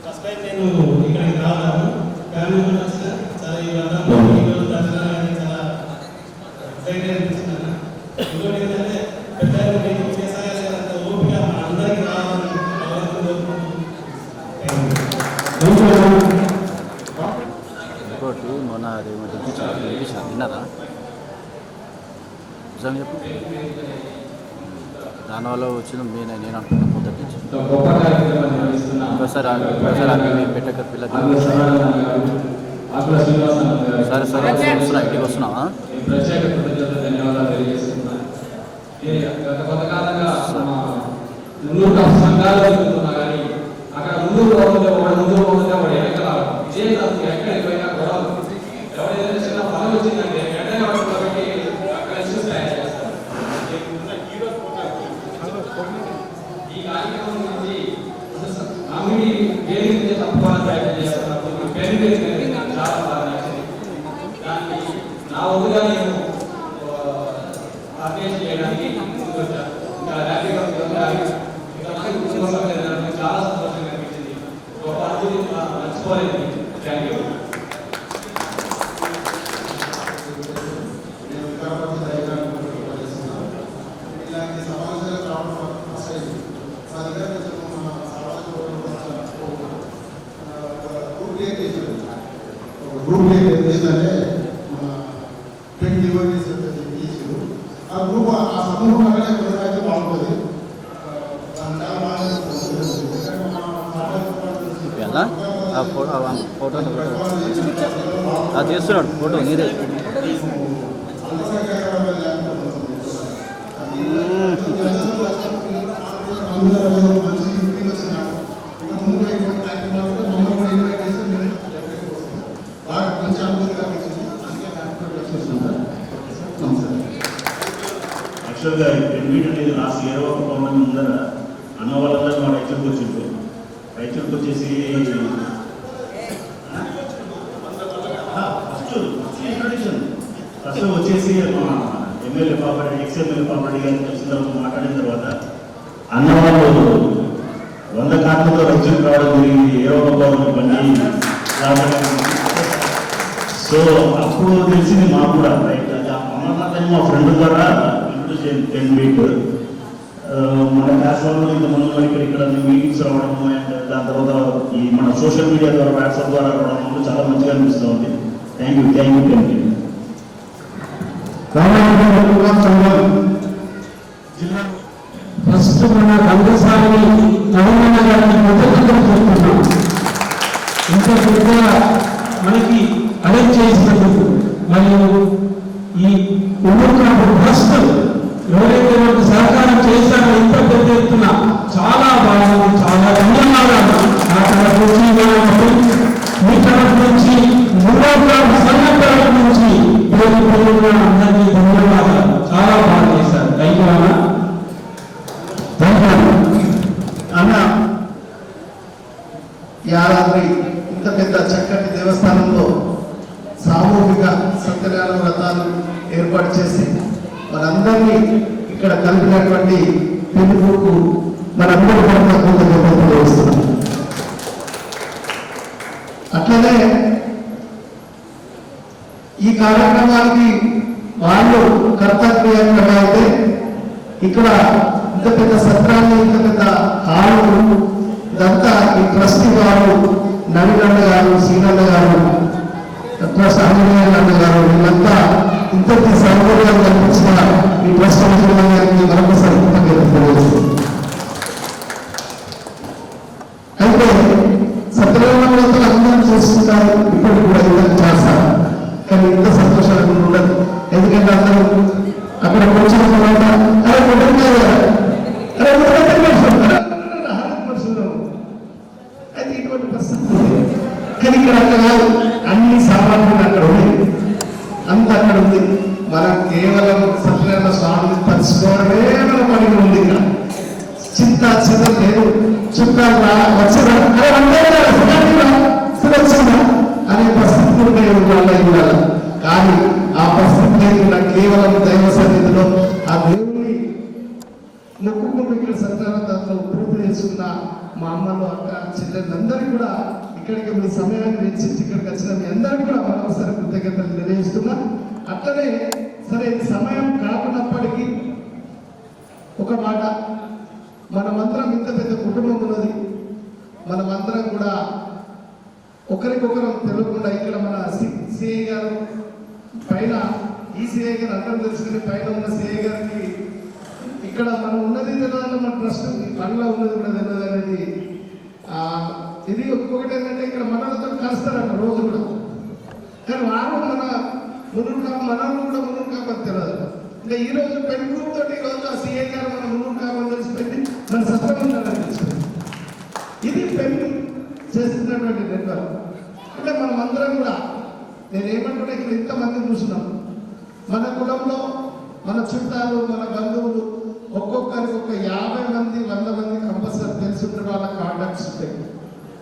ఫస్ట్ టైం నేను ఇక్కడికి రావడం ఫ్యామిలీ కూడా వచ్చిన చాలా ఈరోజు దర్శనాన్ని చాలా ఎక్సైటెడ్ అనిపిస్తున్నాను. ఇంకోటి ఏంటంటే పెద్ద నేను చేసాగలేదంత ఓపిక అందరికీ రావాలని ఇంకోటి మొన్న అదేమో వినిపించాను విన్నారా? నిజం చెప్పు. దానివల్ల వచ్చిన నేను అనుకున్నాను మొదటి నుంచి. ఒకసారి పెట్టక పిల్లలు సరే సరే వస్తున్నా, ఇంటికి వస్తున్నావా? సంఘాలు జరుగుతున్నా కానీ అక్కడ ముందు ఎక్కడికైనా గొడవలు ఎవరైనా చిన్న పని వచ్చిందంటే వెంటనే కాబట్టి అక్కడ ఇష్యూస్ తయారు చేస్తారు. ఈ కార్యక్రమం గురించి కమిటీ దేని గురించి తప్పుగా ప్రయత్నం చేస్తున్నప్పుడు పేరు చాలా బాగా నచ్చింది. దాన్ని నా వద్దుగా నేను ఆర్గనైజ్ చేయడానికి ముందుకు వచ్చాను. ఇంకా ర్యాలీగా చాలా సంతోషంగా అనిపించింది. ఒక అర్థం మర్చిపోలేదు. Thank you. ఇలాంటి సమావేశాలు రావడం మా దగ్గర క్రియేట్ చేశారు. ఒక గ్రూప్ ఏంటంటే మన 10 డివోటీస్ చేశారు. ఆ గ్రూప్ ఆ సమూహం వల్లనే కొనసాగితే బాగుంటుంది. ఫోటో అది చేస్తున్నాడు ఫోటో నీదే యాక్చువల్గా మీట్ అనేది లాస్ట్ 20వ పౌర్ణమి ముందర అన్న వాళ్ళందరూ మా రైతులకు వచ్చిండ్రు. రైతులకు వచ్చేసి ఫస్ట్ వచ్చేసి మా ఎమ్మెల్యే పాపరెడ్డి ఎక్స్-ఎమ్మెల్యే పాపరెడ్డి గారిని కలిసిన తర్వాత మాట్లాడిన తర్వాత అన్న వాళ్ళు 100 కార్లతో రైతులకు రావడం జరిగింది. 20వ పౌర్ణమి బండి సో అప్పుడు తెలిసింది మాకు కూడా రైట్ అమర్నాథ్ అని మా ఫ్రెండ్ ద్వారా మీట్ మన క్లాస్ వాళ్ళు ఇంతమంది ఇక్కడ మీటింగ్స్ రావడము అండ్ దాని తర్వాత ఈ మన సోషల్ మీడియా ద్వారా వాట్సాప్ ద్వారా రావడం చాలా మంచిగా అనిపిస్తూ ఉంది. Thank you. ఫస్ట్ మన రంగస్వామి తెలంగాణ గారిని కృతజ్ఞతలు చెప్తున్నాం. ఇంత పెద్ద మనకి అరేంజ్ చేసినందుకు మరియు ఈ ఉన్నప్పుడు ఫస్ట్ ఎవరైతే మనకు సహకారం చేశారో ఇంత పెద్ద ఎత్తున చాలా బాగుంది. చాలా ధన్యవాదాలు. నా తరఫు నుంచి మీ తరఫు నుంచి సంఘ తరఫు నుంచి అందరికీ ధన్యవాదాలు. చాలా బాగా చేశారు. థ్యాంక్ యూ అన్న. యాదాద్రి ఇంత పెద్ద చక్కటి దేవస్థానంలో సామూహిక సత్యనారాయణ వ్రతాలు ఏర్పాటు చేసి మనందరినీ ఇక్కడ కలిపినటువంటి పెళ్లికొడుకు మనందరి కృతజ్ఞతలు వస్తున్నాం. అట్లనే ఈ కార్యక్రమానికి వాళ్ళు కర్తవ్యంగా అయితే ఇక్కడ ఇంత పెద్ద సత్రాన్ని ఇంత పెద్ద హాలు ఇదంతా ఈ ట్రస్టీ వారు నవీనన్న గారు శ్రీనన్న గారు ట్రస్ట్ ఆంజనేయన్న గారు వీళ్ళంతా ఇంతటి సౌకర్యాలు కల్పించిన ఈ ట్రస్ట్ గారికి మరొకసారి అయితే సత్యనారాయణ అందరూ చేసుకుంటారు. ఇప్పటికి కూడా ఇద్దరు చేస్తారు. కానీ ఇంత సంతోషంగా ఉండదు. ఎందుకంటే అందరూ అక్కడ వచ్చిన తర్వాత అయితే ఇటువంటి పరిస్థితి. కానీ ఇక్కడ అక్కడ కాదు, అన్ని సామాన్లు అక్కడ ఉన్నాయి, అంత అక్కడ ఉంది. మనం కేవలం సత్యనారాయణ స్వామిని తలుసుకోవడమే మన పని ఉంది. ఇక్కడ చింత లేదు. చుట్టాలు వచ్చిందా అనే పరిస్థితి ఉంటాయి ఉండాలి. కానీ ఆ పరిస్థితి లేకుండా కేవలం దైవ సన్నిధిలో ఆ దేవుని మొక్కుకుంటూ ఇక్కడ సత్యనారాయణ పూర్తి చేసుకున్న మా అమ్మలు అక్క చెల్లెళ్ళందరికీ కూడా ఇక్కడికి మీ సమయాన్ని వెచ్చించి ఇక్కడికి వచ్చిన మీ అందరికీ కూడా మరొకసారి కృతజ్ఞతలు తెలియజేస్తున్నా. అట్లనే సరే సమయం కాకున్నప్పటికీ ఒక మాట, మనమందరం ఇంత పెద్ద కుటుంబం ఉన్నది. మనమందరం కూడా ఒకరికొకరం తెలియకుండా ఇక్కడ మన సిఐ గారు పైన ఈ సిఐ గారు అందరం తెలుసుకుని పైన ఉన్న సిఐ గారికి ఇక్కడ మనం ఉన్నది తెలియదు, మన ట్రస్ట్ పనిలో ఉన్నది కూడా తెలియదు అనేది ఇది. ఒక్కొక్కటి ఏంటంటే ఇక్కడ మనలతో కలుస్తారట రోజు కూడా. కానీ వారు మన మునుగు కాపు మనల్ని కూడా మునుగు కాపని తెలియదు. అంటే ఈ రోజు పెళ్లి గ్రూప్ తోటి ఈరోజు ఆ సిఐ గారు మన మునుగు కాపని తెలిసిపోయింది, మన సత్యం ఉండాలని తెలిసిపోయింది. ఇది పెళ్లి చేస్తున్నటువంటి నెట్వర్క్. అంటే మనం అందరం కూడా నేను ఏమంటున్నా, ఇక్కడ ఇంతమంది చూస్తున్నాం. మన కులంలో మన చుట్టాలు మన బంధువులు ఒక్కొక్కరికి ఒక 50 మంది 100 మంది కంపల్సరీ తెలుసుంటే వాళ్ళ కాంటాక్ట్స్ ఉంటాయి.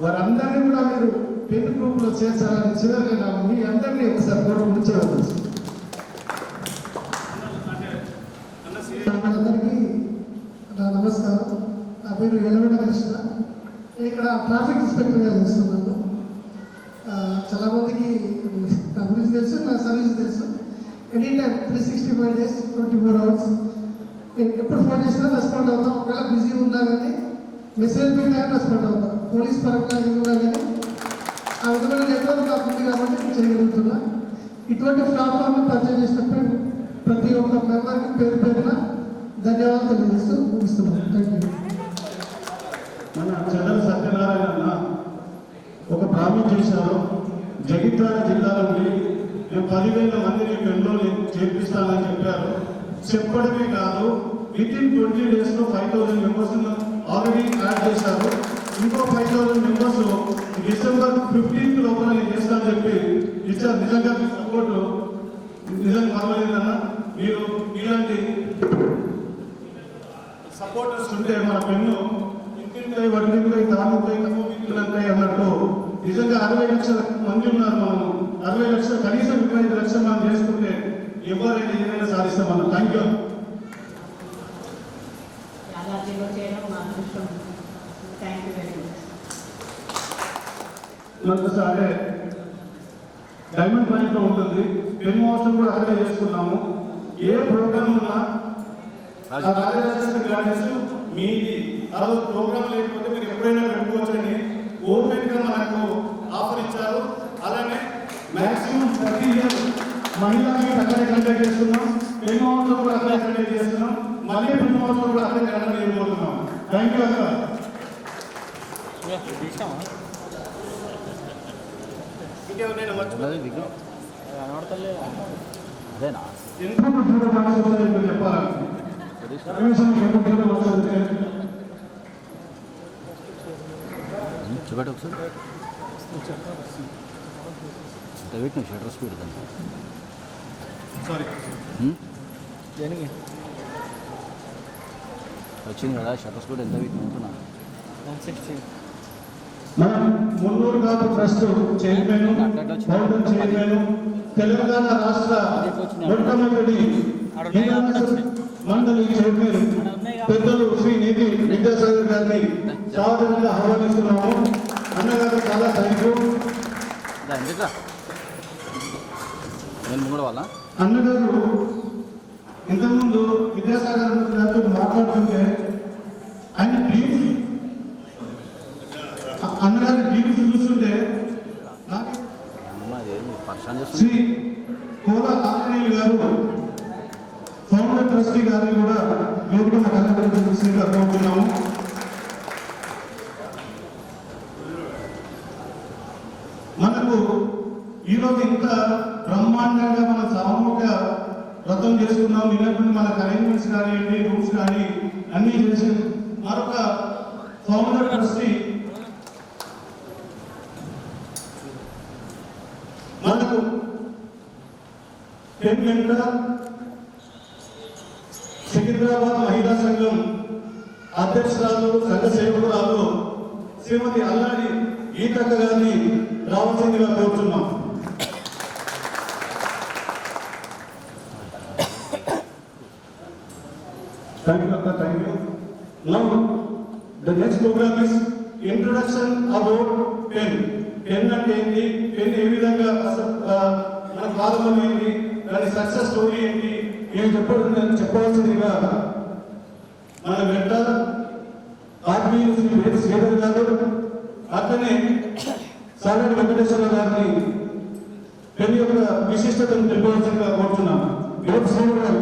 వారందరినీ కూడా మీరు పెళ్లి గ్రూప్ లో చేర్చాలని చివరిగా మీ అందరినీ ఒకసారి కోరుకుంటున్నాను. అందరికీ నా నమస్కారం. నా పేరు ఎలగడ కృష్ణ. ఇక్కడ ట్రాఫిక్ ఇన్స్పెక్టర్గా చేస్తున్నాను. చాలా మందికి నా గురించి తెలుసు, నా సర్వీస్ తెలుసు. ఎనీ టైం 365 days 24 hours నేను ఎప్పుడు ఫోన్ చేసినా రెస్పాండ్ అవుతాం. ఒకవేళ బిజీ ఉన్నా కానీ మెసేజ్ పెట్టినా రెస్పాండ్ అవుతాం. పోలీస్ పరంగా ఉన్నా కానీ ఆ విధమైన నెట్వర్క్ నాకు ఉంది కాబట్టి నేను చేయగలుగుతున్నా. ఇటువంటి ప్లాట్ఫామ్ పరిచయం చేసినప్పుడు ప్రతి ఒక్క మెంబర్కి పేరు పేరున ధన్యవాదాలు తెలియజేస్తూ ముగిస్తున్నాను. Thank you. మన చంద్ర సత్యనారాయణ ఒక ప్రామిస్ చేశారు. జగిత్యాల జిల్లాలో ఉండి నేను 10,000 మందిని పెన్లోని చేర్పిస్తానని చెప్పారు. చెప్పడమే కాదు, వితిన్ 20 డేస్లో 5,000 మెంబర్స్ ఆల్రెడీ యాడ్ చేశారు. ఇంకో 5,000 మెంబర్స్ డిసెంబర్ 15 లోపల నేను చేస్తానని చెప్పి ఇచ్చారు. నిజంగా మీ సపోర్ట్ నిజంగా పర్వాలేదన్న. మీరు ఇలాంటి సపోర్టర్స్ ఉంటే మన పెన్ను ఇంటింటాయి, వడ్డింటాయి, తాగుతాయి, తక్కువతాయి అన్నట్టు నిజంగా 60 లక్షల మంది ఉన్నారు. మనం 60 లక్షలు కనీసం 25 లక్షలు మనం చేసుకుంటే ఎవరైనా ఏదైనా సాధిస్తామన్నా. Thank you. చాలా చేయడం మా అదృష్టం. Thank you very much. అదే డైమండ్ పాయింట్ లో ఉంటుంది. పెన్ మోసం కూడా అదే చేసుకున్నాము. ఏ ప్రోగ్రామ్ ఉన్నా గార్డెన్స్ మీది. ఆ రోజు ప్రోగ్రామ్ లేకపోతే మీరు ఎప్పుడైనా పెట్టుకోవచ్చని ఓపెన్ గా మనకు ఆఫర్ ఇచ్చారు. అలానే మాక్సిమం 30 ఇయర్స్ మహిళా మీట్ అక్కడే కండక్ట్ చేస్తున్నాం. పెన్ మోసం కూడా అక్కడే కండక్ట్ చేస్తున్నాం. మళ్ళీ పెన్ మోసం కూడా అక్కడే కండక్ట్ చేయబోతున్నాం. థ్యాంక్ యూ అక్క. అదేనా ఎంత చెప్పాలి చూపెట్టు ఒకసారి. ఎంత పెట్టిన షటర్ స్పీడ్ దాన్ని సారీ దేనికి వచ్చింది కదా షటర్ స్పీడ్ ఎంత పెట్టిన ఉంటున్నా. మనం Munnuru Kapu trust chairman, founder chairman, Telangana రాష్ట్ర మొట్టమొదటి మండలి చైర్మన్ పెద్దలు శ్రీ నీతి విద్యాసాగర్ గారిని సాధారణంగా ఆహ్వానిస్తున్నాము. అన్నగారు చాలా థ్యాంక్ యూ. అన్నగారు ఇంతకుముందు విద్యాసాగర్ గారితో మాట్లాడుతుంటే ఆయన డ్రీమ్స్, అన్నగారి డ్రీమ్స్ చూస్తుంటే శ్రీ కోలా ఆంజనేయులు గారు ఫౌండర్ ట్రస్టీ గారిని కూడా వేదిక అలంకరించగా కోరుతున్నాము. మనకు ఈరోజు ఇంత బ్రహ్మాండంగా మన సామూహిక వ్రతం చేసుకున్నాం. నిన్నటువంటి మనకు అరేంజ్మెంట్స్ కానివ్వండి, రూమ్స్ కానీ అన్నీ చేసి మరొక ఫౌండర్ ట్రస్టీ మనకు సికింద్రాబాద్ మహిళా సంఘం అధ్యక్షురాలు, సంఘ సేవకురాలు శ్రీమతి అల్లాడి ఈతక్క గారిని రావాల్సిందిగా కోరుతున్నాం. థ్యాంక్ యూ అక్క, thank you. Now the next program is introduction about pen. Pen అంటే ఏంటి, పెన్ ఏ విధంగా మన ప్రారంభమైంది, దాని సక్సెస్ స్టోరీ ఏంటి, ఏం చెప్పవలసిందిగా మన మెంటర్ ఆత్మీయ శ్రీ వేద శ్రీధర్ గారు, అట్లనే సాగర్ వెంకటేశ్వర గారిని పెన్ యొక్క విశిష్టతను తెలిపవలసిందిగా కోరుతున్నాం. వేద శ్రీధర్ గారు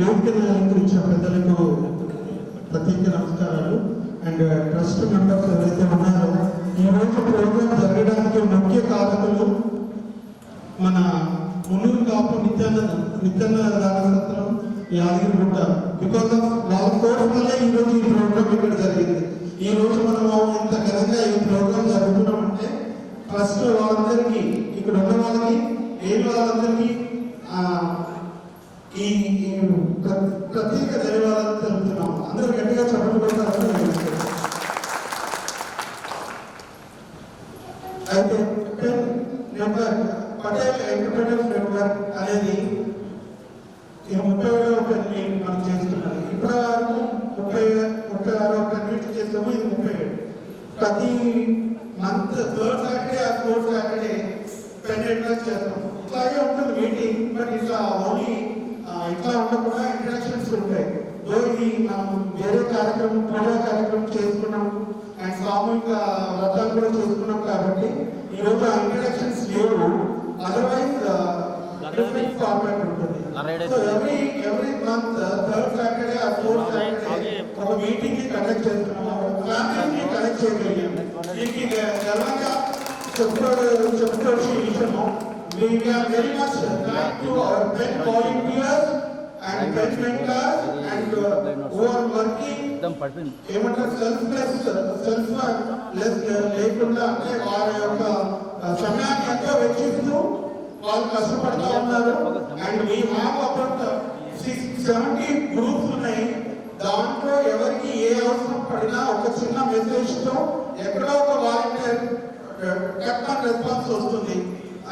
వేదిక అలంకరించిన పెద్దలకు ప్రత్యేక నమస్కారాలు. అండ్ ట్రస్ట్ మెంబర్స్ ఎవరైతే ఉన్నారో ఈ రోజు ప్రోగ్రాం జరగడానికి ముఖ్య కారకులు మన మున్నూరు కాపు నిత్యాన్న రామసత్రం యాదగిరిగుట్ట. బికాస్ ఆఫ్ వాళ్ళ కోర్స్ వల్ల ఈ రోజు ఈ ప్రోగ్రామ్ ఇక్కడ జరిగింది. ఈ రోజు మనము ఇంత ఘనంగా ఈ ప్రోగ్రామ్ జరుగుతున్నామంటే ట్రస్ట్ వాళ్ళందరికీ, ఇక్కడ ఉన్న వాళ్ళకి, లేని వాళ్ళందరికీ ఈ ప్రత్యేక ధన్యవాదాలు తెలుపుతున్నాము. అందరూ గట్టిగా చెప్పబడతారని అయితే నెట్వర్క్ పటేల్ ఎంటర్ప్రైనర్స్ నెట్వర్క్ అనేది 30వ పెన్ని మనం చేస్తున్నది. ఇప్పటి వరకు 36 పెన్నిట్లు చేస్తాము. ఇది 37. ప్రతి మంత్ 3rd సాటర్డే ఆ 4th సాటర్డే పెన్ నెట్వర్క్ చేస్తాం. ఇట్లాగే ఉంటుంది మీటింగ్, బట్ ఇట్లా ఓన్లీ ఇట్లా ఉండకుండా ఇంటరాక్షన్స్ ఉంటాయి. ఇది మనం వేరే కార్యక్రమం పూజా కార్యక్రమం చేసుకున్నాం అండ్ సామూహిక వ్రతాలు కూడా చేసుకున్నాం కాబట్టి ఈరోజు ఆ ఇంట్రడక్షన్స్ లేవు. అదర్వైజ్ డిఫరెంట్ ఫార్మాట్ ఉంటుంది. So every month third Saturday ఆ ఫోర్త్ సాటర్డే ఒక మీటింగ్ ని కండక్ట్ చేస్తున్నాం. ఫ్యామిలీని కనెక్ట్ చేయగలిగాం. దీనికి తెలంగాణ చెప్పుకోవాల్సిన విషయము we are very much thankful to our pen volunteers and pen mentors and who are working ఏమంటారు సెల్ఫ్ లెస్ లేకుండా అంటే వారి యొక్క సమయాన్ని ఎంతో వెచ్చిస్తూ వాళ్ళు కష్టపడుతూ ఉన్నారు. And we have about 70 groups ఉన్నాయి. దాంట్లో ఎవరికి ఏ అవసరం పడినా ఒక చిన్న మెసేజ్ తో ఎక్కడో ఒక వాలంటీర్ రెస్పాన్స్ వస్తుంది.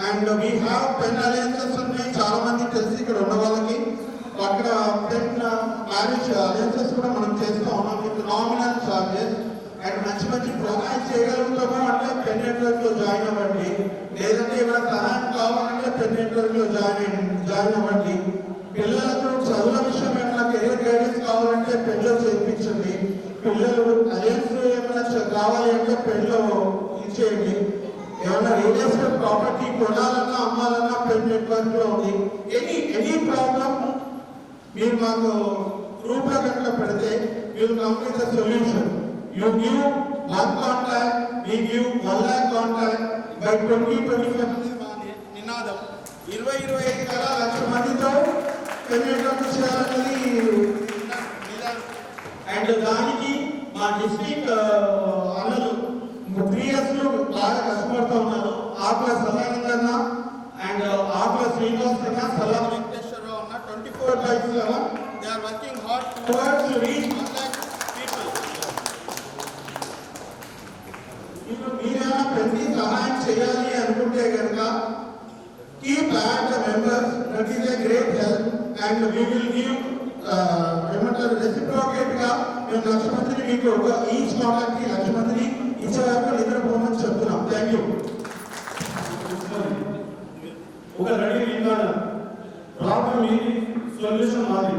And we have pen alliances ఉన్నాయి. చాలా మంది తెలిసి ఇక్కడ ఉన్న వాళ్ళకి అక్కడ పెన్ మ్యారేజ్ అలయన్సెస్ కూడా మనం చేస్తూ ఉన్నాం విత్ నామినల్ చార్జెస్. అండ్ మంచి మంచి ప్రోగ్రామ్స్ చేయగలుగుతాము అంటే పెన్ నెట్వర్క్ లో జాయిన్ అవ్వండి. లేదంటే ఏమైనా సహాయం కావాలంటే పెన్ నెట్వర్క్ లో జాయిన్ అవ్వండి. పిల్లలకు చదువుల విషయం ఏమైనా కెరియర్ గైడెన్స్ కావాలంటే పెన్లో చేర్పించండి. పిల్లలు అలయన్స్ ఏమైనా కావాలి అంటే పెన్లో ఇచ్చేయండి. ఏమైనా రియల్ ఎస్టేట్ ప్రాపర్టీ కొనాలన్నా అమ్మాలన్నా పెన్ నెట్వర్క్ లో ఉంది. ఎనీ ప్రాబ్లమ్ మీరు మాకు గ్రూప్ లో కనుక పెడితే will complete the solution. You give 1 contact, we give 1 lakh contact by 2025 నినాదం. 20-25 కల్లా 1,00,000 మందితో పెన్ నెట్వర్క్ చేయాలన్నది. అండ్ దానికి మా డిస్ట్రిక్ట్ అన్నలు 3 years లో బాగా కష్టపడుతూ ఉన్నారు. ఆకుల సదానందన్న అండ్ ఆకుల శ్రీనివాస్ కన్నా సలా వెంకటేశ్వరరావు అన్న 24/7 they are working hard towards reach 1 lakh people. ఇప్పుడు మీరైనా ప్రతి సహాయం చేయాలి అనుకుంటే కనుక keep at the members. That is a great help and we will give ఏమంటారు రెసిప్రోకేట్ గా మేము 1,00,000 మందిని మీకు ఈచ్ కాంటాక్ట్ కి 1,00,000 మందిని ఇచ్చేవరకు నిద్రపోమని చెప్తున్నాం. Thank you. ఒక రెడీ విధానం ప్రాబ్లం ఇది, సొల్యూషన్ మాది.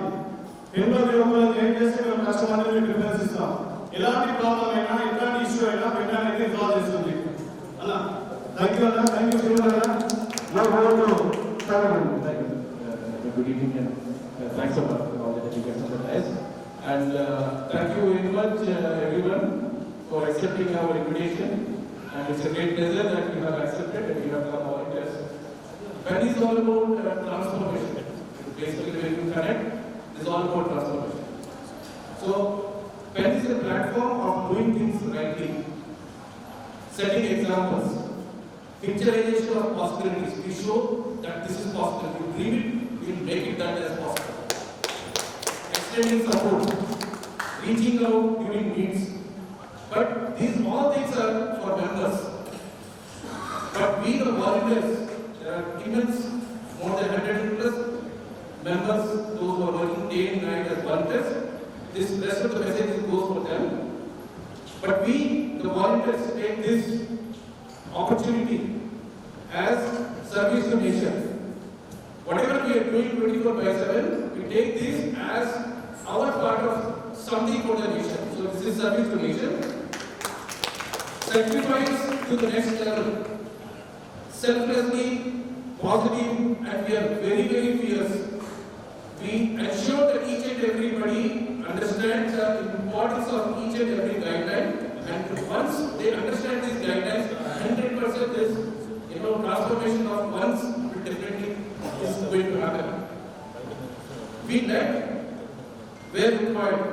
ఎన్నో యువకులను ఏం చేస్తే మేము కష్టమంది ప్రిఫరెన్స్ ఇస్తాం. ఎలాంటి ప్రాబ్లం అయినా ఎలాంటి ఇష్యూ అయినా పెన్ అనేది సాల్వ్ చేస్తుంది అన్న. థ్యాంక్ యూ అన్న. థ్యాంక్ యూ శ్రీమన్ అన్న. Good evening and thanks a lot for all the delegates on the dais. And thank you very much everyone for accepting our invitation. And it's a great pleasure that you have accepted and you have come volunteers. PEN is all about transformation. Basically when you connect, it's all about transformation. So PEN is a platform of doing things rightly, setting examples, picturization of possibilities. We show that this is possible. You dream it, we will make it that as possible. Extending support, reaching out during needs. But these all things are for members. But we the volunteers, there are immense, more than 100 plus members, those who are working day and night as volunteers. This rest of the message goes for them. But we, the volunteers, take this opportunity as service to nation. Whatever we are doing 24/7, we take this as our part of something for the nation. So this is service to nation. Sacrifice to the next level. Selflessly, positive, and we are very, very fierce. We ensure that each and everybody understands the importance of each and every guideline. And once they understand these guidelines, 100% this, transformation of ones will definitely is going to happen. We let where required,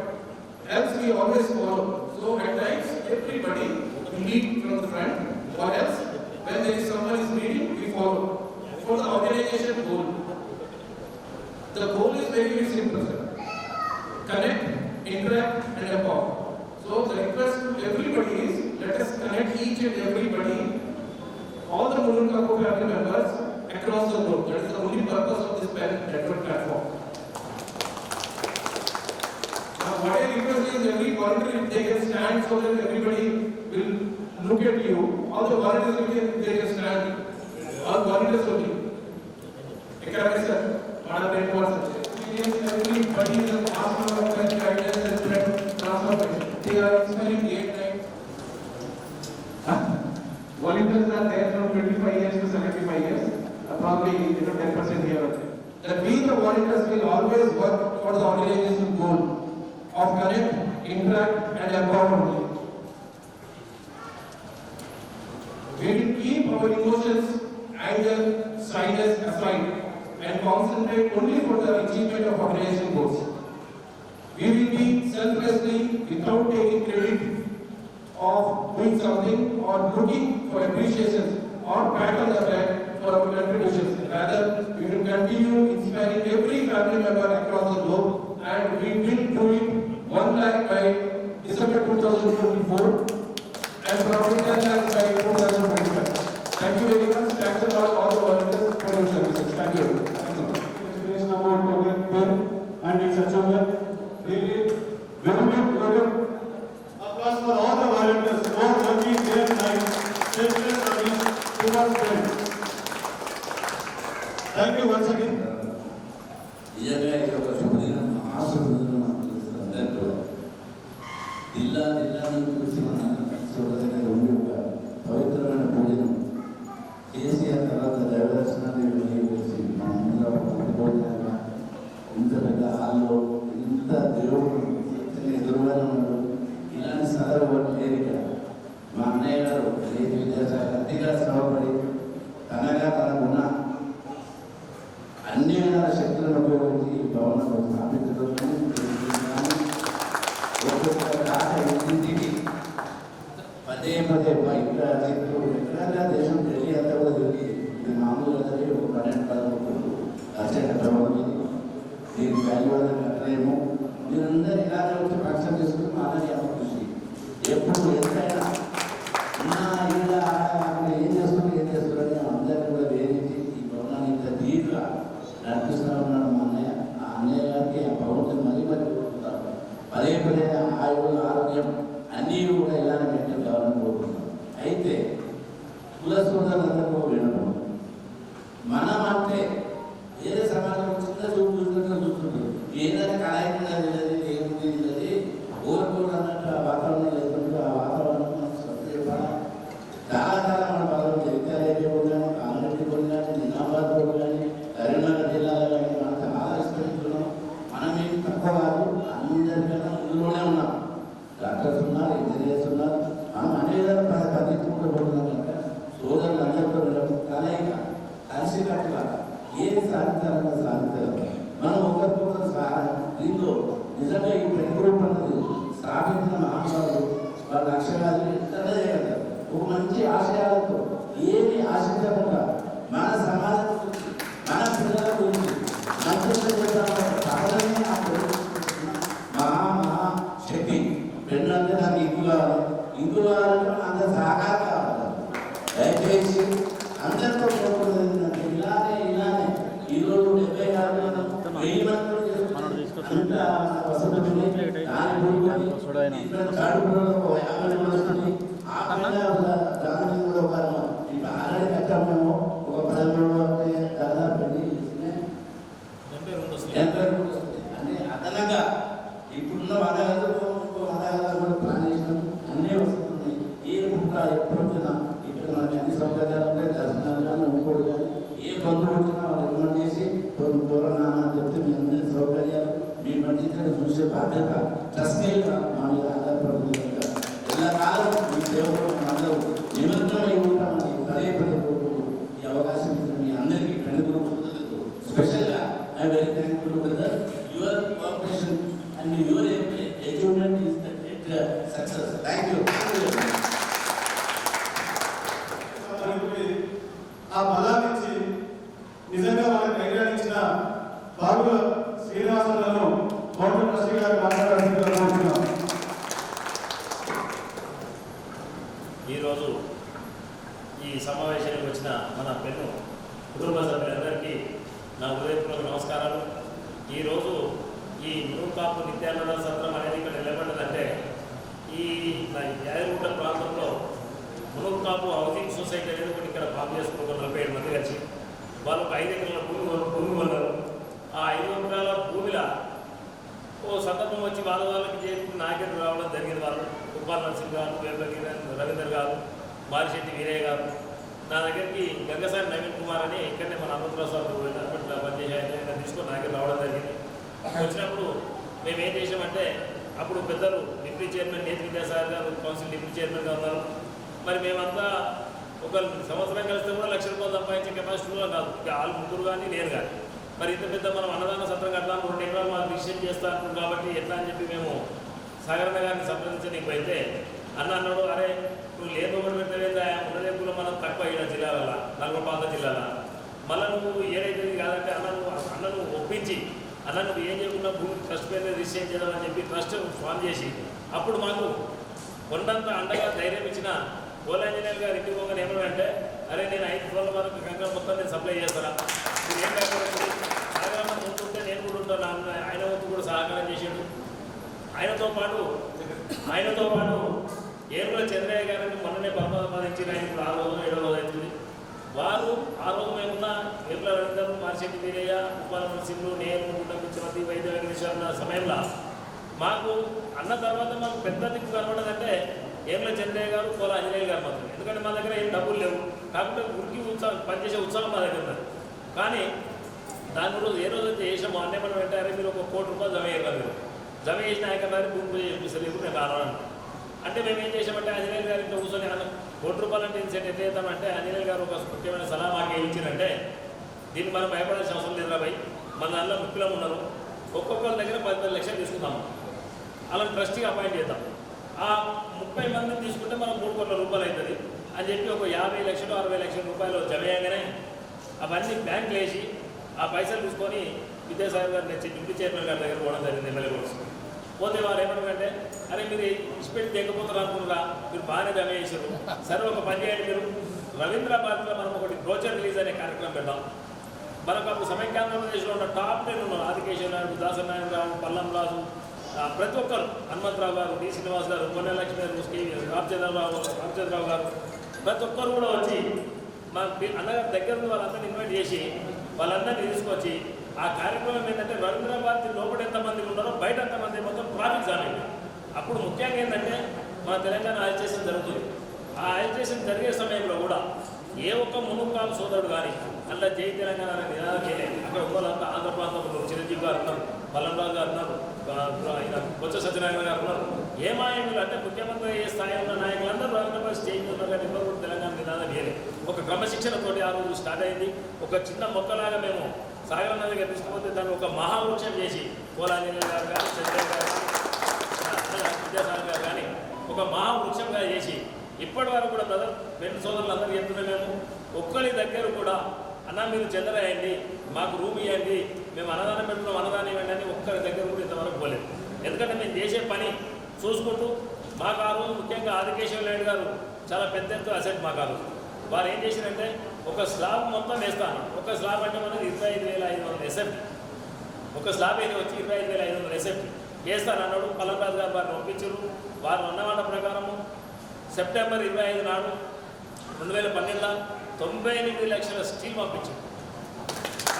else we always follow. So at times everybody will lead from the front, or else when there is someone is leading, we follow. For the organization goal, the goal is very, very simple, sir. Connect, interact, and empower. So the request to everybody is, let us connect each and everybody, all the Mulunkaku family members across the globe. That is the only purpose of this PEN network platform. Now, what I request is every volunteer if they can stand so that everybody will look at you. All the volunteers will they can stand. All volunteers will be. Economic sir, everybody is asking such guidance and spread transformation. They are inspiring day and night. Volunteers are there from 25 years to 75 years, probably 10% here or there. That we the volunteers will always work for the organization goal of connect, interact and empowerment. We will keep our emotions, anger, shyness aside and concentrate only for the achievement of organization goals. We will be selflessly, without taking credit of doing something or looking for appreciation or pat on the back for our contributions. Rather, we will continue inspiring every family member across the globe, and we will do it 1 lakh by December 2024 and probably 10 lakhs by 2025. Thank you very much. Thanks a lot all the volunteers for your services. Thank you. Inspiration about program and its achievement. Really, very good program. Applause for all the volunteers who are working day and night, selfless service towards them. Thank you once again. నిజంగా ఇది ఒక శుభదినం, మహాశుభదినం మనకు తెలుస్తుంది అందరికీ కూడా. జిల్లా నుంచి మన చూడదగిన ఒక పవిత్రమైన భోజనం కేసీఆర్ తర్వాత దైవదర్శనాన్ని వేసి మన ముందుగా భోజనంగా ఇంత పెద్ద హాల్లో ఇంత దేవుడు ఎదురుగానే ఉన్నాడు. ఇలాంటి సందర్భం లేదు ఇక్కడ. మా అన్నయ్య గారు రేపు విద్యాశాఖ అతిగా శ్రమపడి తనకున్న అన్ని విధాల శక్తులను ఉపయోగించి ఈ భవనం స్థాపించడం ఒక్కొక్క కాక ఇంటికి పదే బయట చెట్లు ఎక్కడైనా దేశం ఢిల్లీ అంతా కూడా తిరిగి ఇది మామూలుగా జరిగి ఒక 12-13 లక్షల భవనం ఇది. దీనికి వాల్యువల్ కట్టలేము. మీరందరూ ఇలాగే వచ్చి ప్రక్షణ చేసుకుని మా అన్నయ్య కృషి ఎప్పుడు ఎంతైనా నా ఇలా ఏం చేస్తున్నారని అందరినీ కూడా వేరించి ఈ భవనాన్ని ఇంత దీటుగా నడిపిస్తూ ఉన్నాడు మా అన్నయ్య. ఆ అన్నయ్య గారికి ఆ భగవంతుని మరీ కోరుకుంటారు. పదే ఆయువు ఆరోగ్యం అన్నీ కూడా ఇలానే మెయింటైన్ కావాలని కోరుకుంటున్నాం. అయితే కుల సోదరులందరూ వినడం మనం అంటే వేరే సమాజం చిన్న చూస్తుంటారు. ఏదైనా కళాయికుండా తెలియదు, ఏముంది తెలియదు, ఓరుకోడు అన్నట్టు ఆ వాతావరణం లేకుండా ఆ వాతావరణం మనం సరిపడాలి. చాలా మన పదవులు జగిత్యాల కానీ కామారెడ్డి కూడా కానీ నిజామాబాద్ కూడా కానీ కరీంనగర్ జిల్లాలో కానీ మనం చాలా విస్తరిస్తున్నాం. మనం ఏం తక్కువ కాదు, అందరికన్నా ముందులోనే ఉన్నాం. డాక్టర్స్ ఉన్నారు, ఇంజనీర్స్ ఉన్నారు. మనం అన్ని విధాలు పద్ధతిలో పోతున్నాం కనుక సోదరులు అందరితో కలయిక కలిసికట్టుగా ఏది సాధించాలన్నా సాధించాలి. మనం ఒకరికొకరు దీంట్లో నిజంగా ఈ పెద్ద గ్రూప్ అన్నది స్థాపించిన మహానుభావులు వాళ్ళ అక్షరాలు ఎంత చేయగలుగుతారు. ఒక మంచి ఆశయాలతో ఏమి ఆశించకుండా మన సమాజం గురించి మన పిల్లల గురించి మహాశక్తి పెళ్ళంటే నాకు ఇంకు కావాలంటే అందరూ సహకారం కావాలి. దయచేసి అందరితో కోరుకున్నది ఇలానే ఈరోజు 70,000 మంది అంటే అదనంగా ఇప్పుడున్న వనగలు కూడా ప్లాన్ చేసినాం. అన్నీ వస్తున్నాయి. ఏ పుట్ట ఎప్పుడు వచ్చినా ఇక్కడ మనకి అన్ని సౌకర్యాలు ఉంటాయి. దర్శనాలు కానీ ఇంకోటి కానీ ఏ బంధువు వచ్చినా వాళ్ళు రికమెండ్ చేసి పూర్వనా అని చెప్తే మీ అందరి సౌకర్యాలు మీ మధ్య చూసే బాధ్యత ట్రస్టీలుగా మా మీద ఆధారపడుతుంది. ఎలా కాలం మీ సేవలో అందరూ నిమగ్నమై ఉంటామని పదే ఈ అవకాశం ఇచ్చిన మీ అందరికీ పెళ్లి స్పెషల్గా I very thankful brother. Your cooperation and your achievement is the great success. Thank you. ఆ బలాన్నిచ్చి నిజంగా మనకు ధైర్యాన్ని ఇచ్చిన బాగుల శ్రీనివాసరావు బోర్డు ట్రస్టీ గారు మాట్లాడాలనుకుంటున్నాం. ఈరోజు ఈ సమావేశానికి వచ్చిన మన పెన్ను కుటుంబ సభ్యులందరికీ నా హృదయపూర్వక నమస్కారాలు. ఈరోజు ఈ మునుకాపు నిత్యానంద సత్రం అనేది ఇక్కడ నిలబడ్డదంటే ఈ యాదగిరిగుట్ట ప్రాంతంలో మునుకాపు హౌసింగ్ సొసైటీ అనేది ఒకటి ఇక్కడ ఫామ్ చేసుకున్న 47 మంది కలిసి వాళ్ళు 5 ఎకరాల భూమి కొన్నారు. ఆ 5 ఎకరాల భూమిలో ఓ సందర్భం వచ్చి వాళ్ళకి చేసి నాకే రావడం జరిగింది. వాళ్ళు ఉప్పాల నరసింహ గారు, వేపగిరి రవీందర్ గారు, మారిశెట్టి వీరయ్య గారు నా దగ్గరికి గంగసాని నవీన్ కుమార్ అని ఇక్కడనే మన అనంతరావు సార్ పనిచేసే ఆయన తీసుకొని నా దగ్గర రావడం జరిగింది. వచ్చినప్పుడు మేము ఏం చేసామంటే అప్పుడు పెద్దలు డిప్యూటీ చైర్మన్ నేతి విద్యాసాగర్ గారు కౌన్సిల్ డిప్యూటీ చైర్మన్గా ఉన్నారు. మరి మేమంతా ఒక సంవత్సరం కలిస్తే కూడా లక్ష రూపాయలు సంపాదించే కెపాసిటీలో కాదు, ఇక వాళ్ళు ముగ్గురు కానీ నేను కానీ. మరి ఇంత పెద్ద మనం అన్నదాన సత్రం కట్టాలి 2 ఎకరాలు మాకు డిసిషన్ చేస్తాను కాబట్టి ఎట్లా అని చెప్పి మేము సాగరన్న గారిని సంప్రదించడానికి పోయితే అన్న అన్నాడు, అరే నువ్వు లేదు ఒకటి పెట్టలేదా ఉన్నదేపులో మనం తక్కువ అయిన జిల్లాల నల్గొండ జిల్లాల మళ్ళీ నువ్వు ఏదైతే కాదంటే అన్న నువ్వు ఒప్పించి అన్న నువ్వు ఏం చేయకుండా భూమి ట్రస్ట్ పేరు రిజిస్టర్ చేద్దామని చెప్పి ట్రస్ట్ ఫామ్ చేసి అప్పుడు మాకు కొండంత అండగా ధైర్యం ఇచ్చిన పోలాంజనేయులు గారు ఇంటికి పోగానే ఏమన్నాడంటే, అరే నేను 5 రోజుల వరకు గంగా మొత్తం నేను సప్లై చేస్తాను, మీరు ఏం కాకపోతే సాగరమ్మ ముందుంటే నేను కూడా ఉంటాను. ఆయన వంతు కూడా సహకారం చేసాడు. ఆయనతో పాటు ఏరుల చంద్రయ్య గారిని మొన్ననే పరమాధించిన ఆయన ఇప్పుడు 6 రోజులు 7వ రోజు అవుతుంది. వారు ఆ రోజు మేమున్న ఏరుల రవీందర్, మారిశెట్టి వీరయ్య, ఉప్పాల నరసింహులు, నేను ముఖ్యమంత్రి వైద్య వెంకటేశ్వర సమయంలో మాకు అన్న తర్వాత మాకు పెద్ద దిక్కు కనబడదంటే ఏరుల చంద్రయ్య గారు, పోల ఆంజనేయులు గారు మాత్రం. ఎందుకంటే మా దగ్గర ఏం డబ్బులు లేవు కాబట్టి ఉరికి ఉత్సాహం పనిచేసే ఉత్సాహం మా దగ్గర ఉన్నది. కానీ దాని రోజు ఏ రోజు అయితే చేసామో అన్నీ మనం వెంటారే మీరు 1 కోటి రూపాయలు జమ చేయగలరు. మీరు జమ చేసిన ఆయన భూమి పూజ చేపిస్తలేదు నేను రాను అంటే మేము ఏం చేసామంటే ఆంజనేయులు గారి ఇంట్లో కూర్చొని 1 కోటి రూపాయలు అంటే ఇన్సెంట్ ఎట్లా చేద్దామంటే ఆంజనేయులు గారు ఒక ముఖ్యమైన సలహా మాకు ఏమి ఇచ్చారంటే, దీన్ని మనం భయపడాల్సిన అవసరం లేదు రాబాయి, మన దానిలో ముఖ్యులం ఉన్నారు, ఒక్కొక్కరి దగ్గర 10 లక్షలు తీసుకుందాము, అలా ట్రస్టీగా అపాయింట్ చేద్దాం, ఆ 30 మందిని తీసుకుంటే మనం 3 కోట్ల రూపాయలు అవుతుంది అని చెప్పి ఒక 50 లక్షలు 60 లక్షల రూపాయలు జమ చేయగానే అవన్నీ బ్యాంకులు వేసి ఆ పైసలు తీసుకొని విద్యాసాగర్ గారు డిప్యూటీ చైర్మన్ గారి దగ్గర పోవడం జరిగింది. ఎమ్మెల్యే కోసం పోతే వారు ఏమన్నారంటే, అరే మీరు ఇష్టపెట్టి తెగపోతారు అనుకున్నారా, మీరు బాగానే జమ చేశారు, సరే ఒక పని చేయండి, మీరు రవీంద్రాబాద్లో మనం ఒకటి బ్రోచర్ రిలీజ్ అనే కార్యక్రమం పెడదాం. మనకు అప్పుడు సమైక్యాంధ్రప్రదేశ్లో ఉన్న టాప్ 10 ఉన్నారు, ఆదికేశ్వర నాయుడు, దాసనారాయణరావు, పల్లం రాజు, ప్రతి ఒక్కరు, హనుమంతరావు గారు, డి శ్రీనివాస్ గారు, పొన్నలక్ష్మి గారు, రామచంద్రరావు గారు, ప్రతి ఒక్కరు కూడా వచ్చి మా అన్నగారి దగ్గర వాళ్ళందరినీ ఇన్వైట్ చేసి వాళ్ళందరినీ తీసుకొచ్చి ఆ కార్యక్రమం ఏంటంటే రవీంద్రాబాద్ లోపల ఎంతమంది ఉన్నారో బయట ఎంతమంది మొత్తం ట్రాఫిక్ జామ్ అయింది. అప్పుడు ముఖ్యంగా ఏంటంటే మన తెలంగాణ అజిటేషన్ జరుగుతుంది. ఆ అజిటేషన్ జరిగే సమయంలో కూడా ఏ ఒక్క మునుకాలు సోదరుడు కానీ అలా జై తెలంగాణ నినాదం చేయలేదు. అక్కడ వాళ్ళంతా ఆంధ్ర ప్రాంతంలో చిరంజీవి గారు ఉన్నారు, పల్లంరాజు గారు ఉన్నారు, బొత్స సత్యనారాయణ గారు ఉన్నారు. ఏమాయకులు అంటే ముఖ్యమంత్రి ఏ స్థాయి ఉన్న నాయకులందరూ రవీంద్రబాద్ స్టేజ్ ఉన్నారు కానీ ఎవరు కూడా తెలంగాణ నినాదం చేయలేదు. ఒక క్రమశిక్షణతోటి ఆ రోజు స్టార్ట్ అయింది. ఒక చిన్న మొక్కలాగా మేము సాగరన్న దగ్గర తీసుకుపోతే దాన్ని ఒక మహావృక్షం చేసి పోలాంజనేయులు గారు కానీ, చంద్రయ్య గారు కానీ, విద్యాసాగర్ గారు కానీ ఒక మహావృక్షంగా చేసి ఇప్పటి వరకు కూడా బ్రదర్ 2 సోదరులు అందరూ చెప్తున్నాం, మేము ఒక్కరి దగ్గర కూడా అన్న మీరు చంద్ర అయ్యండి, మాకు రూమ్ ఇవ్వండి, మేము అన్నదానం పెట్టుకున్నాం, అన్నదానం ఇవ్వండి అని ఒక్కరి దగ్గర కూడా ఇంతవరకు పోలేదు. ఎందుకంటే మేము చేసే పని చూసుకుంటూ మాకు ఆ రోజు ముఖ్యంగా ఆదికేశ్వర నాయుడు గారు చాలా పెద్ద ఎత్తు అసెట్ మాకు ఆ రోజు. వారు ఏం చేశారంటే ఒక స్లాబ్ మొత్తం వేస్తాను, ఒక స్లాబ్ అంటే మనకి 25,500 ఎస్ఎఫ్టీ, ఒక స్లాబ్ అయితే వచ్చి 25,500 ఎస్ఎఫ్టీ వేస్తాను అన్నాడు. పల్లంరాజు గారు వారిని పంపించారు. వారు అన్నమాట ప్రకారము సెప్టెంబర్ 25 నాడు 2012 98 లక్షల స్టీల్ పంపించారు.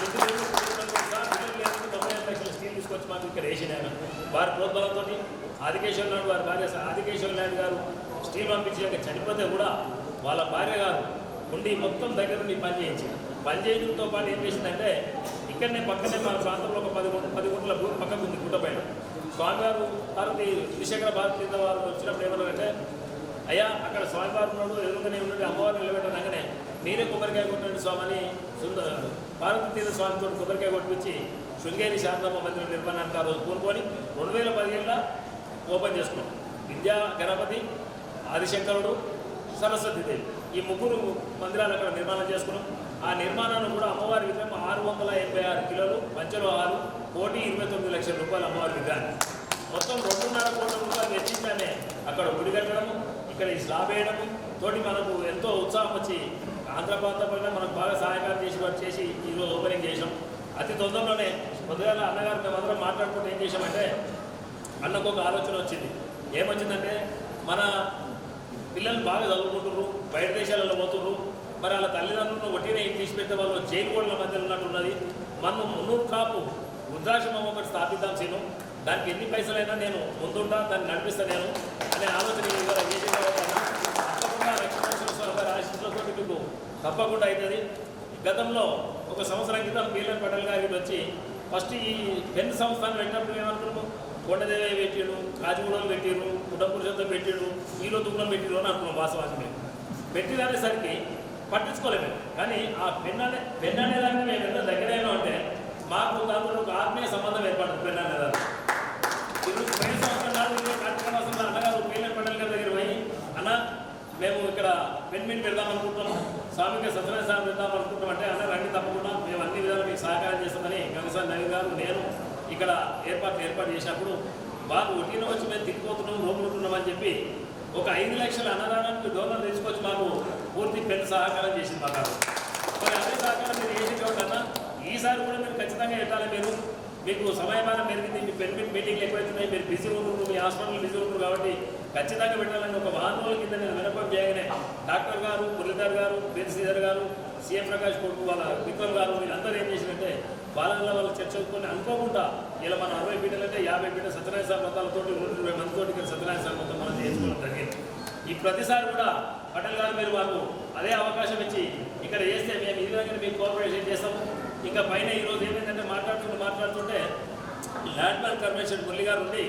98 లక్షల స్టీల్ తీసుకొచ్చి మాకు ఇక్కడ వేసిన ఆయన వారి ప్రోద్బలంతో ఆదికేశ్వర నాయుడు వారి భార్య ఆదికేశ్వర నాయుడు గారు స్టీల్ పంపించాక చనిపోతే కూడా వాళ్ళ భార్య గారు ఉండి మొత్తం దగ్గర నుండి పనిచేయడంతో పాటు ఏం చేసిందంటే ఇక్కడనే పక్కనే మన ప్రాంతంలో ఒక 10 గుంటల భూమి పక్కకు ఉంది గుట్ట పైన. స్వామివారు భారతి విశేఖర భారతీయ వారు వచ్చినప్పుడు ఏమన్నారంటే, అయ్యా అక్కడ స్వామివారు ఉన్నాడు, ఎదురుగానే ఉన్నాడు, అమ్మవారు నిలబెట్టగానే మీరే కొబ్బరికాయ కొట్టండి స్వామిని భారతీ తీర్థ స్వామితో కొబ్బరికాయ కొట్టించి శృంగేరి శారదమ్మ మందిరం నిర్మాణానికి ఆ రోజు పూనుకొని 2015లో ఓపెన్ చేసుకున్నాం. విద్యా గణపతి, ఆదిశంకరుడు, సరస్వతీదేవి ఈ 3 మందిరాలు అక్కడ నిర్మాణం చేసుకున్నాం. ఆ నిర్మాణాన్ని కూడా అమ్మవారి విగ్రహం 686 కిలోలు పంచలోహాలు, 1,29 లక్షల రూపాయలు అమ్మవారి విగ్రహాన్ని మొత్తం 2.5 కోట్ల రూపాయలు వెచ్చించానే అక్కడ గుడి కట్టడము, ఇక్కడ ఈ స్లాబ్ వేయడము తోటి మనకు ఎంతో ఉత్సాహం వచ్చి ఆంధ్ర ప్రాంతంలో మనకు బాగా సహాయకారం చేసి ఈరోజు ఓపెనింగ్ చేసాం. అతి తొందరలోనే పొద్దుగాల అన్నగారు మేమందరం మాట్లాడుకుంటూ ఏం చేసామంటే అన్నకు ఒక ఆలోచన వచ్చింది. ఏమొచ్చిందంటే మన పిల్లలు బాగా చదువుకుంటున్నారు, బయట దేశాలలో పోతున్నారు, మరి వాళ్ళ తల్లిదండ్రులను ఒట్టినే తీసి పెట్టే వాళ్ళు జైలు గోడల మధ్యలో ఉన్నట్టున్నది. మనం 300 కాపు వృద్ధాశ్రమం ఒకటి స్థాపిద్దాం సీను, దానికి ఎన్ని పైసలైనా నేను ముందుంటా, దాన్ని నడిపిస్తా నేను అనే ఆలోచన ఇవాళ ఏజెంట్ తప్పకుండా లక్ష్మీనరసింహ స్వామి గారి ఆశీస్సులతో మీకు తప్పకుండా అవుతుంది. గతంలో ఒక సంవత్సరం క్రితం పీలన్ పటేల్ గారికి వచ్చి ఫస్ట్ ఈ పెన్ సంస్థను పెట్టినప్పుడు ఏమనుకున్నాము, కొండదేవి పెట్టిడు, కాజిగూడలు పెట్టిరు, కుటుంబపురుషత్వం పెట్టిడు, ఈలో దుగ్నం పెట్టిరు అని అనుకున్నాం. వాస్తవానికి మేము పెట్టిననేసరికి పట్టించుకోలేము. కానీ ఆ పెన్ అనేదానికి మేము ఎంత దగ్గరైనా అంటే మాకు దాంట్లో ఒక ఆత్మీయ సంబంధం ఏర్పడుతుంది. పెన్ అనేదాన్ని ఇప్పుడు పోయిన సంవత్సరం నాడు ఇదే కార్యక్రమాసంలో అన్నగారు పీలన్ పటేల్ గారి దగ్గర పోయి, అన్న మేము ఇక్కడ పెన్ మీట్ పెడదాం అనుకుంటున్నాం, స్వామికి సత్యనారాయణ స్వామి పెడదాం అనుకుంటున్నాం అంటే, అన్న రండి తప్పకుండా మేము అన్ని విధాలు మీకు సహకారం చేస్తామని గంగసారి నవీన్ గారు నేను ఇక్కడ ఏర్పాటు చేసినప్పుడు బాగా ఒట్టిన వచ్చి మేము తిరిగిపోతున్నాం, రూపుకుంటున్నాం అని చెప్పి ఒక 5 లక్షల అన్నదానానికి డోనర్ తీసుకొచ్చి మాకు పూర్తి పెన్ సహకారం చేసింది మా గారు. మరి అదే సహకారం మీరు చేసి కాబట్టి ఈసారి కూడా మీరు ఖచ్చితంగా పెట్టాలి. మీకు సమయమానం పెరిగింది, మీ పెన్ మీటింగ్లు ఎక్కువైతున్నాయి, మీరు బిజీ ఉంటున్నారు, మీ హాస్పిటల్ బిజీ ఉంటున్నారు కాబట్టి ఖచ్చితంగా పెట్టాలని ఒక మహానుభావుల కింద నేను వినపం చేయగానే డాక్టర్ గారు, మురళీధర్ గారు, శ్రీధర్ గారు, సీఎం ప్రకాష్ కొడుకు వాళ్ళ విక్రమ్ గారు వీళ్ళందరూ ఏం చేసినట్టే వాళ్ళ చర్చకొని అనుకోకుండా ఇలా మనం 60 పీటలు అంటే 50 పీటలు సత్యనారాయణ స్వామి మతాలతో 120 మందితో ఇక్కడ సత్యనారాయణ స్వామి మతం మనం చేసుకోవడం జరిగింది. ఈ ప్రతిసారి కూడా పటేల్ గారు మీరు మాకు అదే అవకాశం ఇచ్చి ఇక్కడ చేస్తే మేము ఈ విధంగా మీకు కోఆపరేషన్ చేస్తాము. ఇంకా పైన ఈరోజు ఏమైందంటే మాట్లాడుతుంటే ల్యాండ్ మార్క్ కన్వెన్షన్ మురళి గారు ఉండి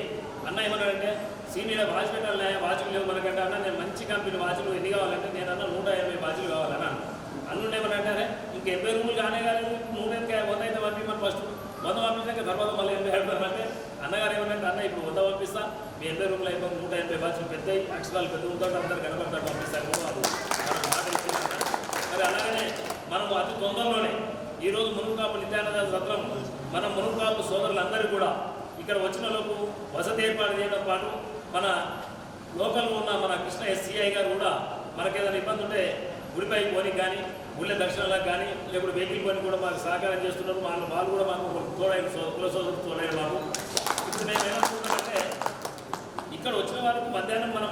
అన్న ఏమన్నాడంటే, సీనియర్ వాచ్ పెట్టాలి, వాచ్లు లేవు మనకంటే, అన్న నేను మంచి కంపెనీ వాచ్లు ఎన్ని కావాలంటే నేను అన్న 150 వాచ్లు కావాలన్నా. అన్నుండేమనంటే ఇంక 80 రూములు కానే కాలేదు, 100 అయితే పంపి మనం ఫస్ట్ 100 పంపించాక తర్వాత మళ్ళీ 80 అంటే అన్నగారు ఏమనంటే, అన్న ఇప్పుడు 100 పంపిస్తా, మీ 80 రూములు అయిపోయి 180 వాచ్లు పెద్దవి, అక్షరాలు పెద్ద ఉంటాడు, అందరు కనపడతాడు పంపిస్తాను. అది మనం మాట ఇచ్చింది. మరి అలాగనే మనం అతి తొందరలోనే ఈరోజు మునుగుకాపు నిత్యానంద సత్రం మన మునుగుకాపు సోదరులందరూ కూడా ఇక్కడ వచ్చిన లోపు వసతి ఏర్పాటు చేయడం పాటు మన లోకల్లో ఉన్న మన కృష్ణ ఎస్సీఐ గారు కూడా మనకేదైనా ఇబ్బంది ఉంటే గుడిపై పోనికి కానీ, గుళ్ళ దర్శనాలకు కానీ, లేకపోతే వెహికల్ కొని కూడా మాకు సహకారం చేస్తున్నారు. వాళ్ళు కూడా మాకు తోడైన కుల సోదరులు తోడైన మాకు. ఇప్పుడు మేము ఏమనుకుంటున్నామంటే ఇక్కడ వచ్చిన వాళ్ళకు మధ్యాహ్నం మనం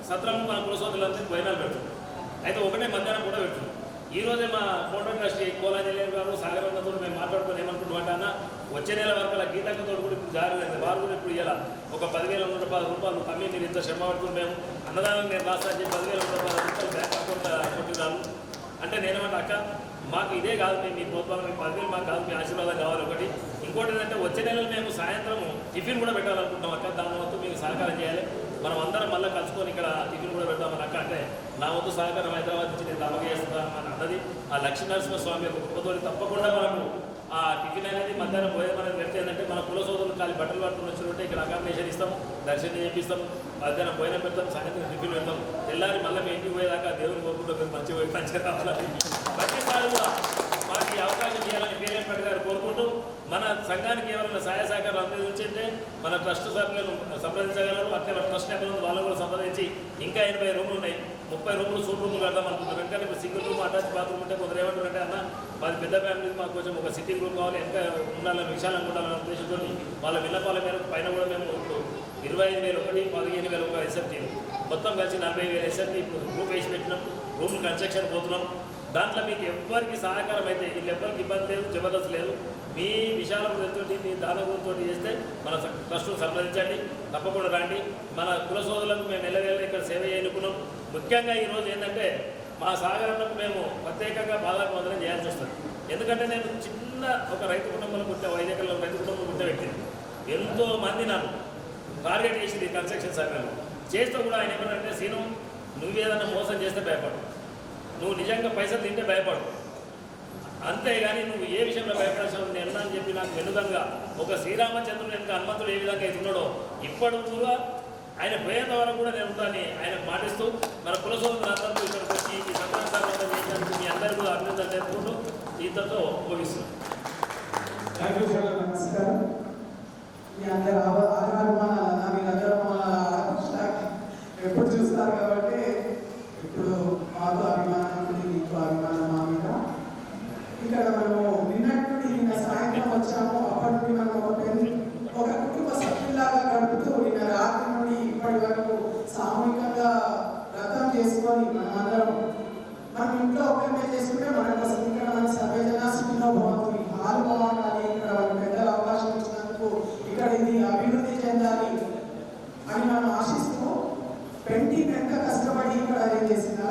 సత్రము మన కుల సోదరులందరికీ భోజనాలు పెడుతున్నాం. అయితే ఒకటే మధ్యాహ్నం కూడా పెడుతున్నాం. ఈ రోజే మా కోట ట్రస్టీ కోలాంజలి గారు సాగరంతో మేము మాట్లాడుకొని ఏమనుకుంటున్నాం అన్న, వచ్చే నెల వరకు అలా గీతాంగతో కూడా ఇప్పుడు జాగ్రత్త వారు కూడా ఇప్పుడు ఇలా ఒక 10,110 రూపాయలు తమ్మి మీరు ఇంత శ్రమ పడుతుంది, మేము అన్నదానం నేను రాస్తాను చెప్పి 10,110 రూపాయలు బ్యాంక్ అకౌంట్ కొట్టినాను అంటే నేనేమంటే, అక్క మాకు ఇదే కాదు, మేము మీ ప్రోత్సాహం మీకు 10,000 మాకు కాదు, మీ ఆశీర్వాదం కావాలి ఒకటి. ఇంకోటి ఏంటంటే వచ్చే నెలలో మేము సాయంత్రం టిఫిన్ కూడా పెట్టాలనుకుంటున్నాం అక్క, దాని వంతు మీకు సహకారం చేయాలి, మనం అందరం మళ్ళీ కలుసుకొని ఇక్కడ టిఫిన్ కూడా పెడతామని అక్క అంటే, నా వంతు సహకారం హైదరాబాద్ నుంచి నేను తప్పక చేస్తాను అని అన్నది. ఆ లక్ష్మీనరసింహ స్వామి యొక్క కృపతోటి తప్పకుండా మనకు ఆ టిఫిన్ అనేది మధ్యాహ్నం భోజనం అనేది పెడితే ఏంటంటే మన కుల సోదరులు ఖాళీ బట్టలు పట్టుకుని వచ్చినట్టే ఇక్కడ అకామిడేషన్ ఇస్తాము, దర్శనం చేపిస్తాము, మధ్యాహ్నం భోజనం పెడతాం, సాయంత్రం టిఫిన్ పెడతాం, తెల్లారి మళ్ళీ మీ ఇంటికి పోయేదాకా దేవుని కోరుకుంటూ మంచిగా పోయి మంచిగా రావాలని ప్రతిసారి కూడా మాకు ఈ అవకాశం ఇవ్వాలని పీలన్ గారు కోరుకుంటూ, మన సంఘానికి ఏమైనా సహాయ సహకారం అందించంటే మన ట్రస్ట్ సభ్యులను సంప్రదించగలరు. అట్లే ట్రస్ట్ నెంబర్ ఉంది, వాళ్ళని కూడా సంప్రదించి ఇంకా 80 రూములు ఉన్నాయి, 30 రూములు సూట్ రూములు కడదాం అనుకుంటున్నారు. ఎందుకంటే ఇప్పుడు సింగిల్ రూమ్ అటాచ్ బాత్రూమ్ ఉంటే కొందరు ఏమంటారంటే, అన్న మాది పెద్ద ఫ్యామిలీ, మాకు కొంచెం ఒక సిట్టింగ్ రూమ్ కావాలి, ఎంత ఉండాలని విశాలంగా ఉండాలనే ఉద్దేశంతో వాళ్ళ విన్నపాల మేరకు పైన కూడా మేము ఇప్పుడు 25,000 ఒకటి, 15,000 ఒక ఎస్ఎఫ్టీ, మొత్తం కలిసి 40,000 ఎస్ఎఫ్టీ ఇప్పుడు గ్రూప్ వేసి పెట్టినాం. రూమ్ కన్స్ట్రక్షన్ పోతున్నాం. దాంట్లో మీకు ఎవరికి సహకారం అయితే వీళ్ళు ఎవరికి ఇబ్బంది లేదు, జబర్దస్త్ లేదు. మీ విశాల గురితో మీ దాన గురితో చేస్తే మన ట్రస్టును సంప్రదించండి, తప్పకుండా రండి. మన కుల సోదరులకు మేము నెలవేళ ఇక్కడ సేవ చేయనుకున్నాం. ముఖ్యంగా ఈరోజు ఏంటంటే మా సాగరంలో మేము ప్రత్యేకంగా బాధకు వందనం చేయాల్సి వస్తుంది. ఎందుకంటే నేను చిన్న ఒక రైతు కుటుంబంలో పుట్టే 5 ఎకరాల రైతు కుటుంబంలో పుట్టే వ్యక్తిని. ఎంతోమంది నన్ను టార్గెట్ చేసింది కన్స్ట్రక్షన్ సాగరంలో చేస్తూ కూడా ఆయన ఏమన్నారంటే, సీను నువ్వేదన్నా మోసం చేస్తే భయపడు, నువ్వు నిజంగా పైసలు తింటే భయపడు, అంతేగాని నువ్వు ఏ విషయంలో భయపడాల్సిన నేను అని చెప్పి నాకు వెనుదంగా ఒక శ్రీరామచంద్రుడు ఇంకా హనుమంతుడు ఏ విధంగా అవుతున్నాడో ఇప్పుడు కూడా ఆయన పోయేంత వరకు కూడా నేను ఉంటానని ఆయన మాటిస్తూ మన కుల సోదరులందరూ ఇక్కడికి వచ్చి ఈ సంవత్సరాలు చేసినందుకు మీ అందరూ కూడా అభినందన తెలుపుకుంటూ ఇంతతో ముగిస్తున్నాం. నమస్కారం. మీ అందరి ఆధారమానాలన్నా మీ ఎప్పుడు చూస్తారు కాబట్టి ఇప్పుడు మాకు అభిమానం ఉంది, మీకు అభిమానం మా మీద. ఇక్కడ మనము నిన్నట్టు నిన్న సాయంత్రం వచ్చాము, అప్పటి నుండి మనం ఒక కుటుంబ సభ్యులాగా గడుపుతూ నిన్న రాత్రి నుండి ఇప్పటి వరకు సామూహికంగా వ్రతం చేసుకొని మనం ఇంట్లో ఒకరినే చేసుకుంటే మన కోసం ఇక్కడ మన సర్వేజన సుఖినో భవంతు హాల్ బాగుండాలి. ఇక్కడ పెద్దల అవకాశం ఇచ్చినందుకు ఇక్కడ ఇది అభివృద్ధి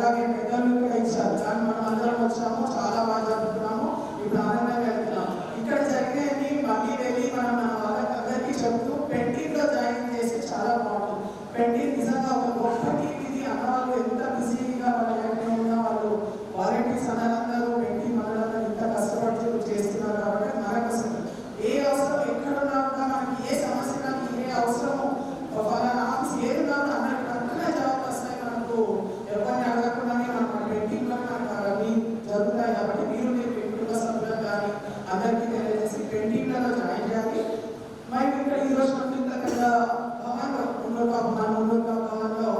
అలాగే పెద్దలు కూడా ఇచ్చారు. కానీ మనం అందరం వచ్చాము, చాలా బాగా జరుపుకున్నాము, ఇప్పుడు ఆనందంగా వెళ్తున్నాము. ఇక్కడ జరిగేది మళ్ళీ వెళ్ళి మనం మన వాళ్ళకి అందరికీ చెప్తూ పెయింటింగ్లో జాయిన్ చేసి చాలా బాగుంటుంది. పెయింటింగ్ నిజంగా ఒక గొప్ప టీం ఇది. అన్నవాళ్ళు ఎంత బిజీగా వాళ్ళు లేకుండా వాళ్ళు వాలంటీర్స్ అన్నదందరూ పెయింటింగ్ మనలందరూ ఇంత కష్టపడుతూ చేస్తున్నారు. కాబట్టి మనకోసం ఏ అవసరం ఎక్కడున్నా కూడా మనకి ఏ సమస్య కానీ ఏ అవసరము ఫలానా ఆఫీస్ ఏది ఉన్నా అందరికి వెంటనే జవాబు వస్తాయి. మనకు ఎవరిని అడగకుండానే మన పెయింటింగ్లో మనకు అవన్నీ జరుగుతాయి. కాబట్టి మీరు కుటుంబ సభ్యులకు కానీ అందరికీ తెలియజేసి పెయింటింగ్లలో జాయిన్ చేయాలి. మరి ఇక్కడ ఈరోజు మనం ఇంత పెద్ద భవన్లో ముందుగా భవన్లో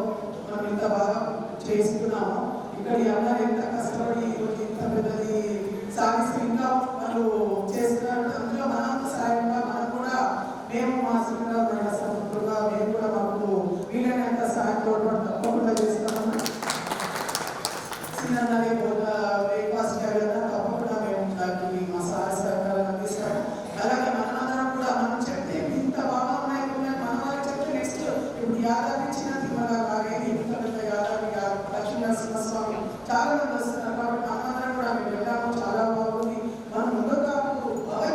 మనం ఇంత బాగా చేసుకున్నాము. ఇక్కడ అందరూ ఎంత కష్టపడి ఈరోజు ఇంత పెద్దది సాధిస్తూ ఇంకా వాళ్ళు చేస్తున్నారు. అందులో మనం సాయంగా మనం కూడా మేము మా శ్రీరామ సంస్థలుగా మేము కూడా మాకు వీలైనంత సాయం తోడ్పాటు తప్పకుండా చేస్తాము. చిన్న బ్రేక్ఫాస్ట్ చేయాలన్నా తప్పకుండా మేము దానికి మా సహాయ సహకారాలు అందిస్తాము. అలాగే మనందరం కూడా మనం చెప్తే ఇంత బాగా ఉన్నాయి మన వాళ్ళు చెప్తే నెక్స్ట్ ఇప్పుడు యాదాద్రి చిన్న తిరుమల కాగేది ఇంత పెద్ద యాదాద్రి లక్ష్మీ నరసింహస్వామి చాలా మంది వస్తున్నారు. కాబట్టి మనందరం కూడా మేము వెళ్ళాము, చాలా బాగుంది. మనం ముందుగా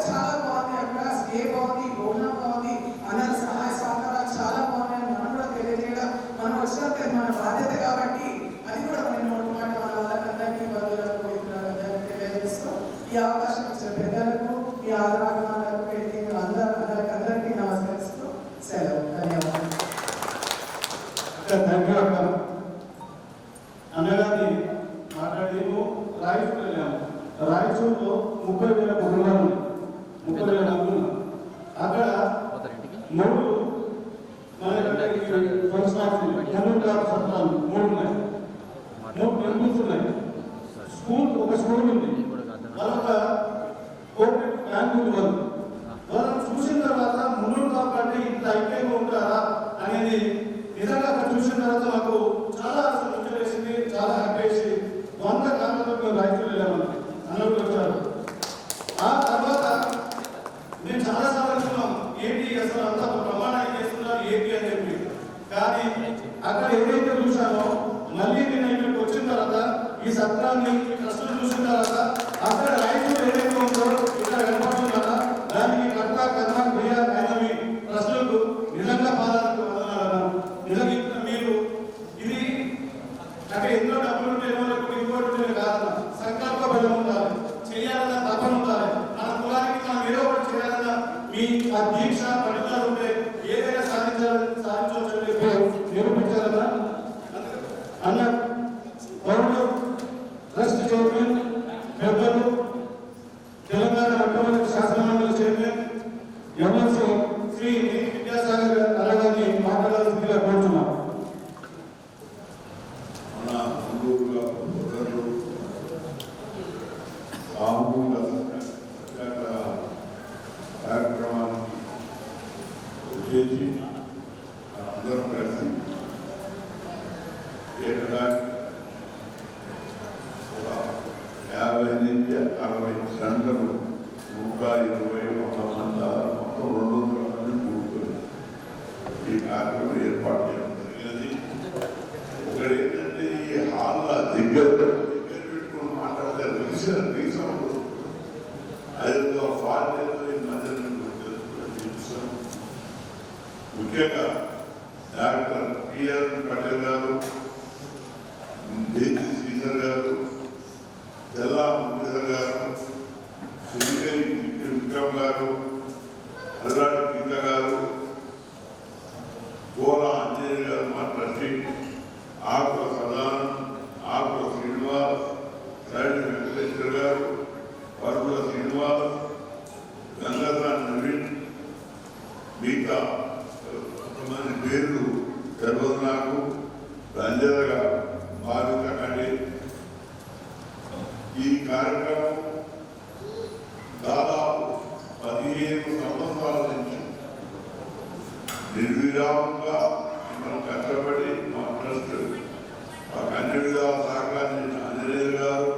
చాలా బాగుంది, అక్కడ స్టే బాగుంది, భోజనం బాగుంది, అందరి సహాయ సహకారాలు చాలా బాగున్నాయని మనం కూడా తెలియజేయడం మనం వచ్చినప్పుడు మన బాధ్యత. కాబట్టి అది కూడా మనం నోటుమాట మన వాళ్ళకందరికీ బంధువులకు అందరికీ తెలియజేస్తూ ఈ అవకాశం ఇచ్చిన పెద్దలకు ఈ ఆదరాభిమానులకు పెయింటింగ్ అందరికీ నమస్కరిస్తూ సెలవు. ధన్యవాదాలు. అన్నగారిని మాట్లాడేమో రాయచూరు వెళ్ళాము. రాయచూరులో 30,000 కుటుంబాలు ఉన్నాయి, 30,000 డబ్బులు. అక్కడ 3 సత్రాలు 3 ఉన్నాయి, 3 టెంపుల్స్ ఉన్నాయి, ఒక స్కూల్ ఉంది, మరొక కోఆపరేటివ్ బ్యాంక్ ఉంది. వాళ్ళని చూసిన తర్వాత మున్నూరు కాబట్టి ఇంత ఐక్యంగా ఉంటారా అనేది నిజంగా అక్కడ చూసిన తర్వాత మాకు చాలా వేసింది, చాలా హ్యాపీ వేసి 100 కాలంలో రైతులు వెళ్ళాము, అన్నట్టు వచ్చారు. ఆ తర్వాత మేము చాలా సార్లు ఏంటి అసలు అంతా ప్రమాణాలు చేస్తున్నారు ఏంటి అని చెప్పి. కానీ అక్కడ ఏదైతే చూసామో మళ్ళీ నేను ఇక్కడికి వచ్చిన తర్వాత ఈ సత్రాన్ని ట్రస్టులు చూసిన తర్వాత అక్కడ రైతులు ఏదైతే ఉందో ఇక్కడ కనపడుతున్నారా దానికి కర్త కర్మ క్రియ అయినవి ట్రస్టులకు నిజంగా పాదాలకు వదనాలన్నారు. నిజంగా మీరు ఇది అక్కడ ఎన్నో డబ్బులు ఉంటే ఇంకోటి కాదన్న సంకల్ప బలం ఉండాలి, చేయాలన్న తపన ఉండాలి. మన కులానికి మనం ఏదో ఒకటి చేయాలన్న మీ ఆ దీక్ష ఫలితాలు ఉంటే ఏదైనా సాధించవచ్చని నిరూపించాలన్నా అన్న పౌరులు ట్రస్ట్ చైర్మన్ పెద్దలు తెలంగాణ మొట్టమొదటి శాసనమండలి చైర్మన్ ఎమ్మెల్సీ శ్రీ విద్యాసాగర్ అలాగాని మాట్లాడాల్సిందిగా కోరుతున్నాం. మన ఊరుగా సామూహిక కార్యక్రమానికి వచ్చేసి అందరం కలిసి ఏకడానికి ఒక 50 నుంచి 60 సెంటర్లు 120 మంది మొత్తం 200 మంది కూడుకొని ఈ కార్యక్రమం ఏర్పాటు చేయడం జరిగినది. ఒకటి ఏంటంటే ఈ హాల్ దగ్గర పెట్టుకుని మాట్లాడితే రీజన్ అది ఒక ఫాల్ట్ ముఖ్యంగా డాక్టర్ పిఆర్ పటేల్ గారు, దేశీ శ్రీధర్ గారు, తెల్లా మురళీధర్ గారు, శ్రీకరి విక్రమ్ గారు, అల్లాడి గీత గారు, గోల అంజనేయ గారు మా ట్రస్టీ, ఆకుల సదానంద్, ఆకుల శ్రీనివాస్, సైడ్ వెంకటేశ్వర గారు, పరుగుల శ్రీనివాస్, గంగాధర నవీన్, మిగతా కొంతమంది పేర్లు తెలియదు నాకు. రంజనగా బాధికండి ఈ కార్యక్రమం దాదాపు 15 సంవత్సరాల నుంచి నిర్విరామంగా మనం కష్టపడి మా ట్రస్ట్ మాకు అన్ని విధాల సహకరించిన ఆంజనేయ గారు,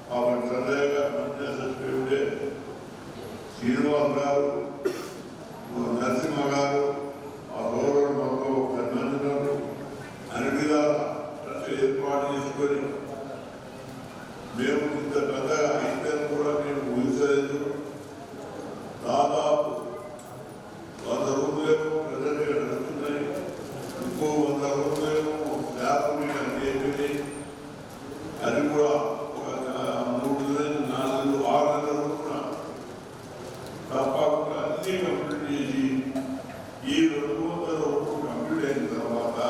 మా సంజయ్ గారు, మంత్రి శ్రీనివాస్ గారు, నరసింహ గారు, ఆ గౌరవ మొత్తం 10 మంది ఉన్నారు. అన్ని విధాల ఏర్పాటు చేసుకొని మేము ఇంత పెద్దగా అయిపోయిన కూడా మేము ఊహించలేదు. దాదాపు 100 రూపాయలు ప్రజలు నడుస్తున్నాయి. ఇంకో 100 రూపాయలు శాతం అన్ని అది కూడా ఒక 3 నెలలు 4 నెలలు 6 నెలలు కూడా తప్పకుండా అన్ని కంప్లీట్ చేసి ఈ 200 రూపాయలు కంప్లీట్ అయిన తర్వాత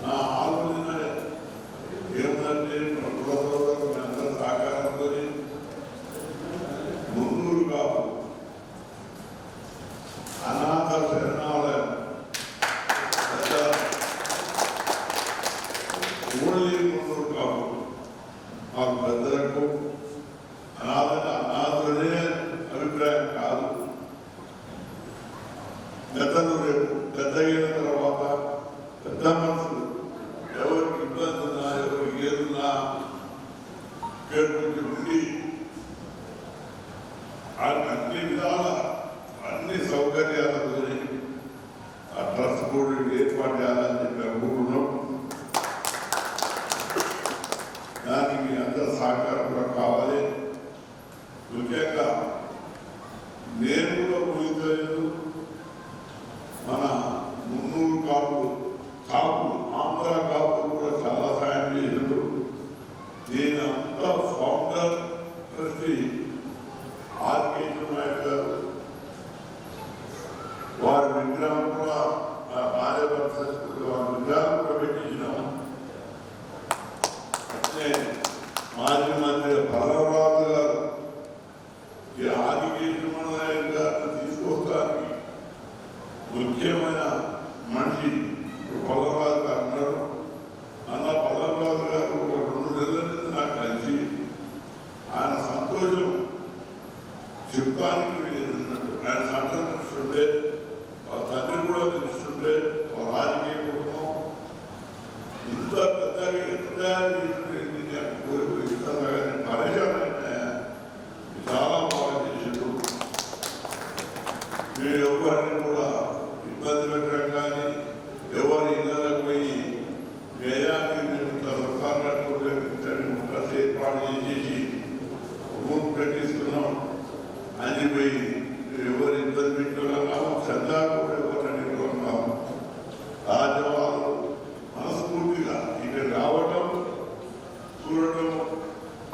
నా ఆలోచన ఏమంటే అందరూ సహకారంతో మున్నూరు కాపు అనాథ శరణాలయం ఓన్లీ మున్నూరు కాపు మాకు పెద్దలకు అనాథులనే అభిప్రాయం కాదు. పెద్దలు రేపు పెద్దయిన తర్వాత పెద్ద మనసులు ఎవరికి ఇబ్బంది ఉన్నా ఎవరికి ఏదున్నా పేరు ఉండి అన్ని విధాల అన్ని సౌకర్యాలతో ఆ ట్రస్ట్ బోర్డు ఏర్పాటు చేయాలని చెప్పి అనుకుంటున్నాం. దానికి మీ అందరూ సహకారం కూడా కావాలి. ముఖ్యంగా నేను కూడా ఊహించలేదు మన మున్నూరు కాపులు ఆంధ్ర కాపులు కూడా చాలా సాయం చేశారు. నేను అంతా ఫౌండర్ ట్రస్టీ ఆర్కే నాయక్ గారు వారి విగ్రహం కూడా భార్యభర్త వారి విగ్రహం కూడా పెట్టించినాము. అంటే మాజీ మంత్రి పల్లవరాజు గారు ఈ ఆర్కే నాయక్ గారిని తీసుకొస్తానికి ముఖ్యమైన మనిషి పల్లవరాజు గారు అన్నారు. అన్న పల్లవరాజు గారు ఒక 2 నెలల నుంచి నాకు కలిసి ఆయన సంతోషం చెప్తానికి వీలున్నట్టు ఆయన సంతోషిస్తుంటే వాళ్ళ తండ్రి కూడా తెలుస్తుంటే వాళ్ళ రాజకీయ కుటుంబం ఇంత పెద్దగా పరిచయం చాలా బాగా చేసారు. మీరు ఎవరిని కూడా ఇబ్బంది పెట్టడం కానీ ఎవరి ఇళ్ళకు పోయి వ్యయాన్ని ఏర్పాటు చేసేసి రూమ్ పెట్టిస్తున్నాం అని పోయి ఎవరు ఇబ్బంది పెట్టుకున్నాము. చందా కూడా ఎవరిని పెట్టుకున్నాము. రాజవాళ్ళు మనస్ఫూర్తిగా ఇక్కడ రావటం చూడటం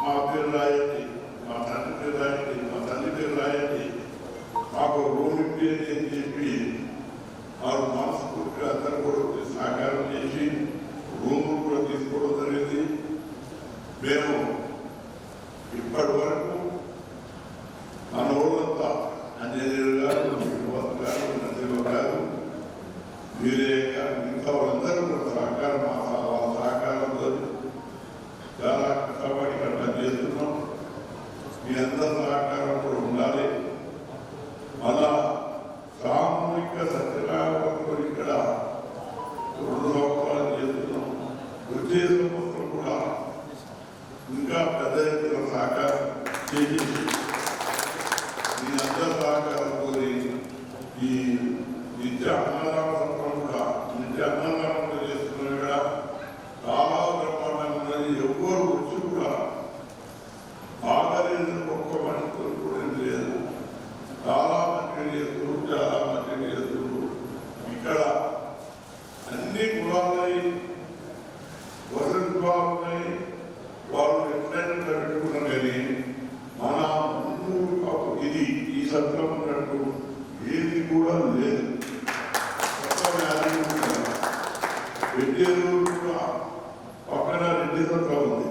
మా పేరు రాయండి, మా తండ్రి పేరు రాయండి, మా తల్లి పేరు రాయండి, మాకు రూమ్ ఇప్పించండి అని చెప్పి వారు మనస్ఫూర్తిగా అందరూ కూడా సహకారం చేసి రూములు కూడా తీసుకోవడం జరిగింది. మేము ఇప్పటి వరకు మన ఊళ్ళంతా అంజనేయులు గారు, గారు, నరసింహ గారు, వీరయ్య గారు, మిగతా వాళ్ళందరూ కూడా సహకారం వాళ్ళ సహకారంతో చాలా కష్టపడి ఇక్కడ పనిచేస్తున్నాం. మీ అందరి సహకారం కూడా ఉండాలి. మళ్ళా సామూహిక సత్యనారాయణ ఇక్కడ 2 సంవత్సరాలు చేస్తున్నాం. వచ్చే సంవత్సరం కూడా ఇంకా పెద్ద ఎత్తున సహకారం చేసి మీ అందరి సహకారంతో ఈ నిత్య అన్నదాన సత్రం కూడా నిత్య అన్నదానంలో చేస్తున్నవి కూడా చాలా బ్రహ్మాండంగా ఉన్నది. ఎవ్వరు వచ్చి కూడా ఆగలేదు ఒక్క మనిషితో కూడా లేదు. చాలా మంది చేస్తున్నారు, చాలా మంది చేస్తున్నారు. ఇక్కడ అన్ని కులాలని వసతి ఉన్నాయి. వాళ్ళు ఎట్లయినా పెట్టుకున్నారు కానీ మన ఇది ఈ సత్రం ఉన్నట్టు ఏది కూడా లేదు. పెట్టే రోజు కూడా పక్కన 2 సత్రం ఉంది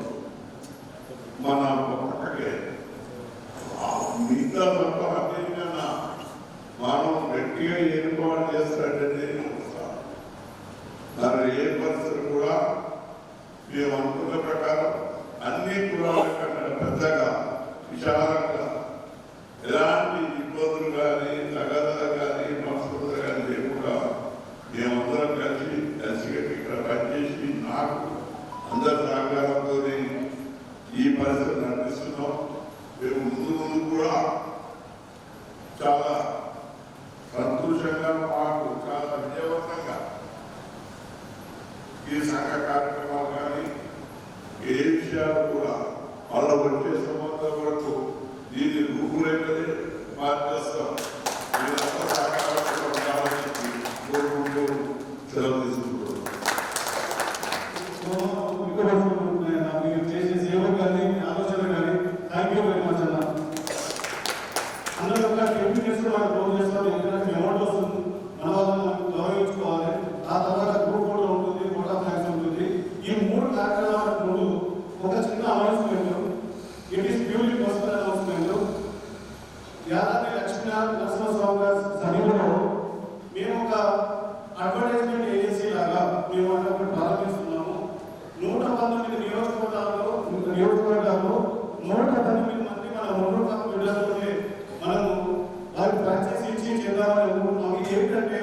మన పక్కకే. మిగతా సత్రం అన్నిటికన్నా మనం గట్టిగా ఏర్పాటు చేస్తాడంటే దాని ఏ పరిస్థితి కూడా మేము అనుకున్న ప్రకారం అన్ని కులాల కన్నా పెద్దగా విశాలంగా ఎలాంటి ఇబ్బందులు కానీ తగాదాలు కానీ మనస్పర్ధలు కానీ లేకుండా మేమందరం కలిసికట్టి ఇక్కడ పనిచేసి నాకు అందరి సహకారంతో ఈ పరిస్థితి నడిపిస్తున్నాం. మేము ముందు కూడా చాలా సంతోషంగా మాకు చాలా విజయవంతంగా ఈ సంఘ కార్యక్రమాలు కానీ ఏ విషయాలు కూడా వాళ్ళ వచ్చే సంవత్సరం వరకు దీని రూపురేఖలే మార్చేస్తాం. మీరంతా సహకారంగా ఉండాలని కోరుకుంటూ సెలవు తీసుకుంటున్నాం. మీరు చేసే సేవ కానీ ఆలోచన కానీ థ్యాంక్ యూ వెరీ మచ్ అన్న. అందరూ ఒక 20 minutes మనం క్లోజ్ చేస్తాం. ఎందుకంటే అమౌంట్ వస్తుంది, మన వాళ్ళని మనం గౌరవించుకోవాలి. ఆ తర్వాత గ్రూప్ ఫోటో ఉంటుంది, ఫోటో థ్యాంక్స్ ఉంటుంది. ఈ 3 కార్యక్రమాలకు ముందు ఒక చిన్న announcement. It is purely personal announcement. Yadadri Lakshminarayana Narasimhaswamy గారి సన్నిధిలో మేము ఒక అడ్వర్టైజ్మెంట్ ఏజెన్సీ లాగా మేము ఒకటి ప్రారంభిస్తున్నాము. 119 నియోజకవర్గాల్లో 119 మంది మన ముందు బిడ్డలతోనే మనము వారికి ప్రాక్టీస్ ఇచ్చి చేద్దామని అనుకుంటున్నాము. ఏంటంటే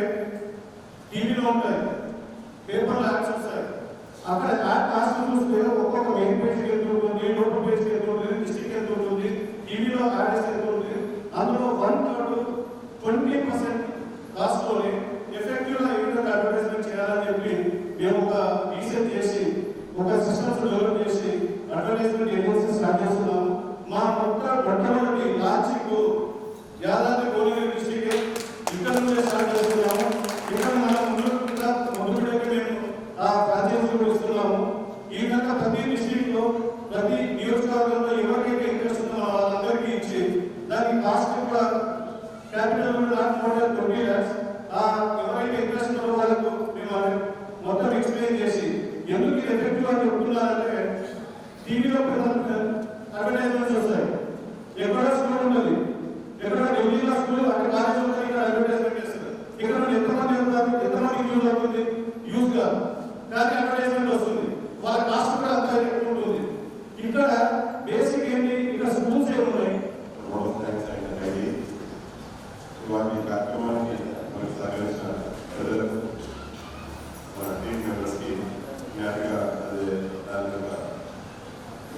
టీవీలో ఉంటాయి, పేపర్లో యాడ్స్ వస్తాయి. అక్కడ యాడ్ కాస్ట్ చూస్తే ఒక్కొక్క మెయిన్ పేజ్కి ఎంత ఉంటుంది, లోపల పేజ్కి ఎంత ఉంటుంది, డిస్ట్రిక్ట్ ఎంత ఉంటుంది, టీవీలో యాడ్స్ ఎంత ఉంటుంది. అందులో 1/3 20% కాస్ట్లోనే ఎఫెక్టివ్గా ఏ విధంగా అడ్వర్టైజ్మెంట్ చేయాలని చెప్పి మేము ఒక రీసెర్చ్ చేసి ఒక సిస్టమ్స్ డెవలప్ చేసి అడ్వర్టైజ్మెంట్ ఏజెన్సీ స్టార్ట్ చేస్తున్నాము. మా మొట్టమొదటి లాంచింగ్ యాదాద్రి భువనగిరి డిస్ట్రిక్ట్ ఇక్కడ నుండే స్టార్ట్ చేస్తున్నాము. ఇక్కడ మనం మొదలుపెట్టి మేము ఆ ఫ్రాంచైజీలు ఇస్తున్నాము. ఈ విధంగా ప్రతి డిస్ట్రిక్ట్ లో ప్రతి నియోజకవర్గంలో ఎవరికైతే ఇంట్రెస్ట్ ఉందో వాళ్ళందరికీ ఇచ్చి దానికి కాస్ట్ కూడా capital not more than 20 lakhs. ఎవరైతే ఇంట్రెస్ట్ ఉందో వాళ్ళకు మేము మొత్తం ఎక్స్ప్లెయిన్ చేసి ఎందుకు ఇది ఎఫెక్టివ్ అని చెప్తున్నారంటే టీవీలో అడ్వర్టైజ్మెంట్స్ వస్తాయి. ఎక్కడ స్కూల్ ఉన్నది, ఎక్కడ ఢిల్లీలో స్కూల్ అక్కడ కాలేజ్ ఉంటుంది, ఇక్కడ అడ్వర్టైజ్మెంట్ చేస్తారు. ఇక్కడ ఎంతమంది ఉంటారు, ఎంతమంది యూజ్ అవుతుంది, యూజ్ కాదు కానీ అడ్వర్టైజ్మెంట్ వస్తుంది. వాళ్ళ కాస్ట్ కూడా అంత ఎక్కువ ఉంటుంది. ఇక్కడ బేసిక్ ఏంటి, ఇక్కడ స్కూల్స్ ఏమున్నాయి. ఇవాళ ఈ కార్యక్రమానికి మనకు సహకరించిన ప్రజలకు, మన టీం మెంబర్స్కి జ్ఞాపిగా అదే దాని యొక్క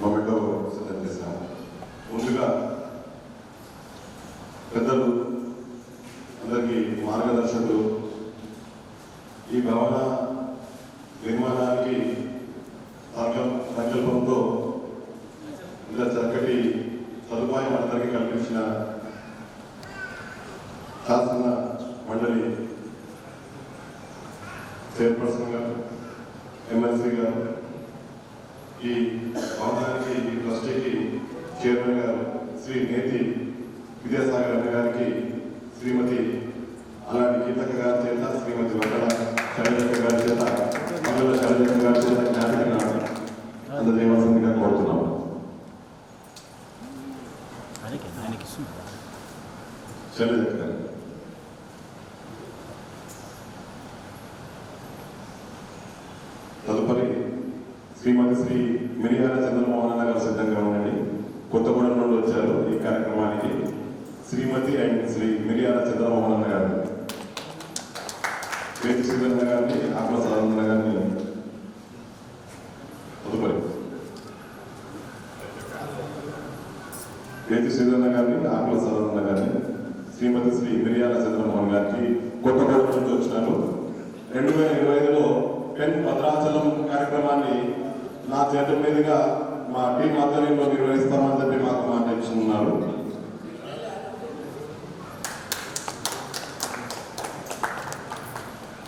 మొమెంటో సిద్ధం చేశాము. ముందుగా పెద్దలు అందరికీ మార్గదర్శకులు ఈ భవన నిర్మాణానికి సంకల్పంతో ఇలా చక్కటి సదుపాయం అందరికీ కల్పించిన శాసన మండలి చైర్పర్సన్ గారు, ఎమ్మెల్సీ గారు, ఈ భవనానికి ఈ ట్రస్టీకి చైర్మన్ గారు శ్రీ నేతి విద్యాసాగర్ అన్న గారికి, శ్రీమతి అలాంటి గీతక్క గారి చేత, శ్రీమతి వడ్డల శైలజక్క గారి చేత, మంగళ శైలజక్క గారి చేత జ్ఞాపికగా అందజేయవలసిందిగా కోరుతున్నాము. శైలజక్క గారు. తదుపరి శ్రీమతి శ్రీ మిరియాల చంద్రమోహన్ అన్న గారు సిద్ధంగా ఉండండి. కొత్తగూడెం నుండి వచ్చారు ఈ కార్యక్రమానికి. శ్రీమతి అండ్ శ్రీ మిరియాల చంద్రమోహన్ అన్న గారు, వేతి శ్రీధరన్న గారిని, ఆకుల సాధన గారిని. తదుపరి వేతి శ్రీధరన్న గారిని, ఆకుల సాధన గారిని, శ్రీమతి శ్రీ మిరియాల చంద్రమోహన్ గారికి కొత్తగూడెం నుంచి వచ్చినారు. 2025లో పెన్ భద్రాచలం కార్యక్రమాన్ని నా చేతుల మీదుగా మా టీం ఆధ్వర్యంలో నిర్వహిస్తామని చెప్పి మాకు మాట ఇస్తున్నారు.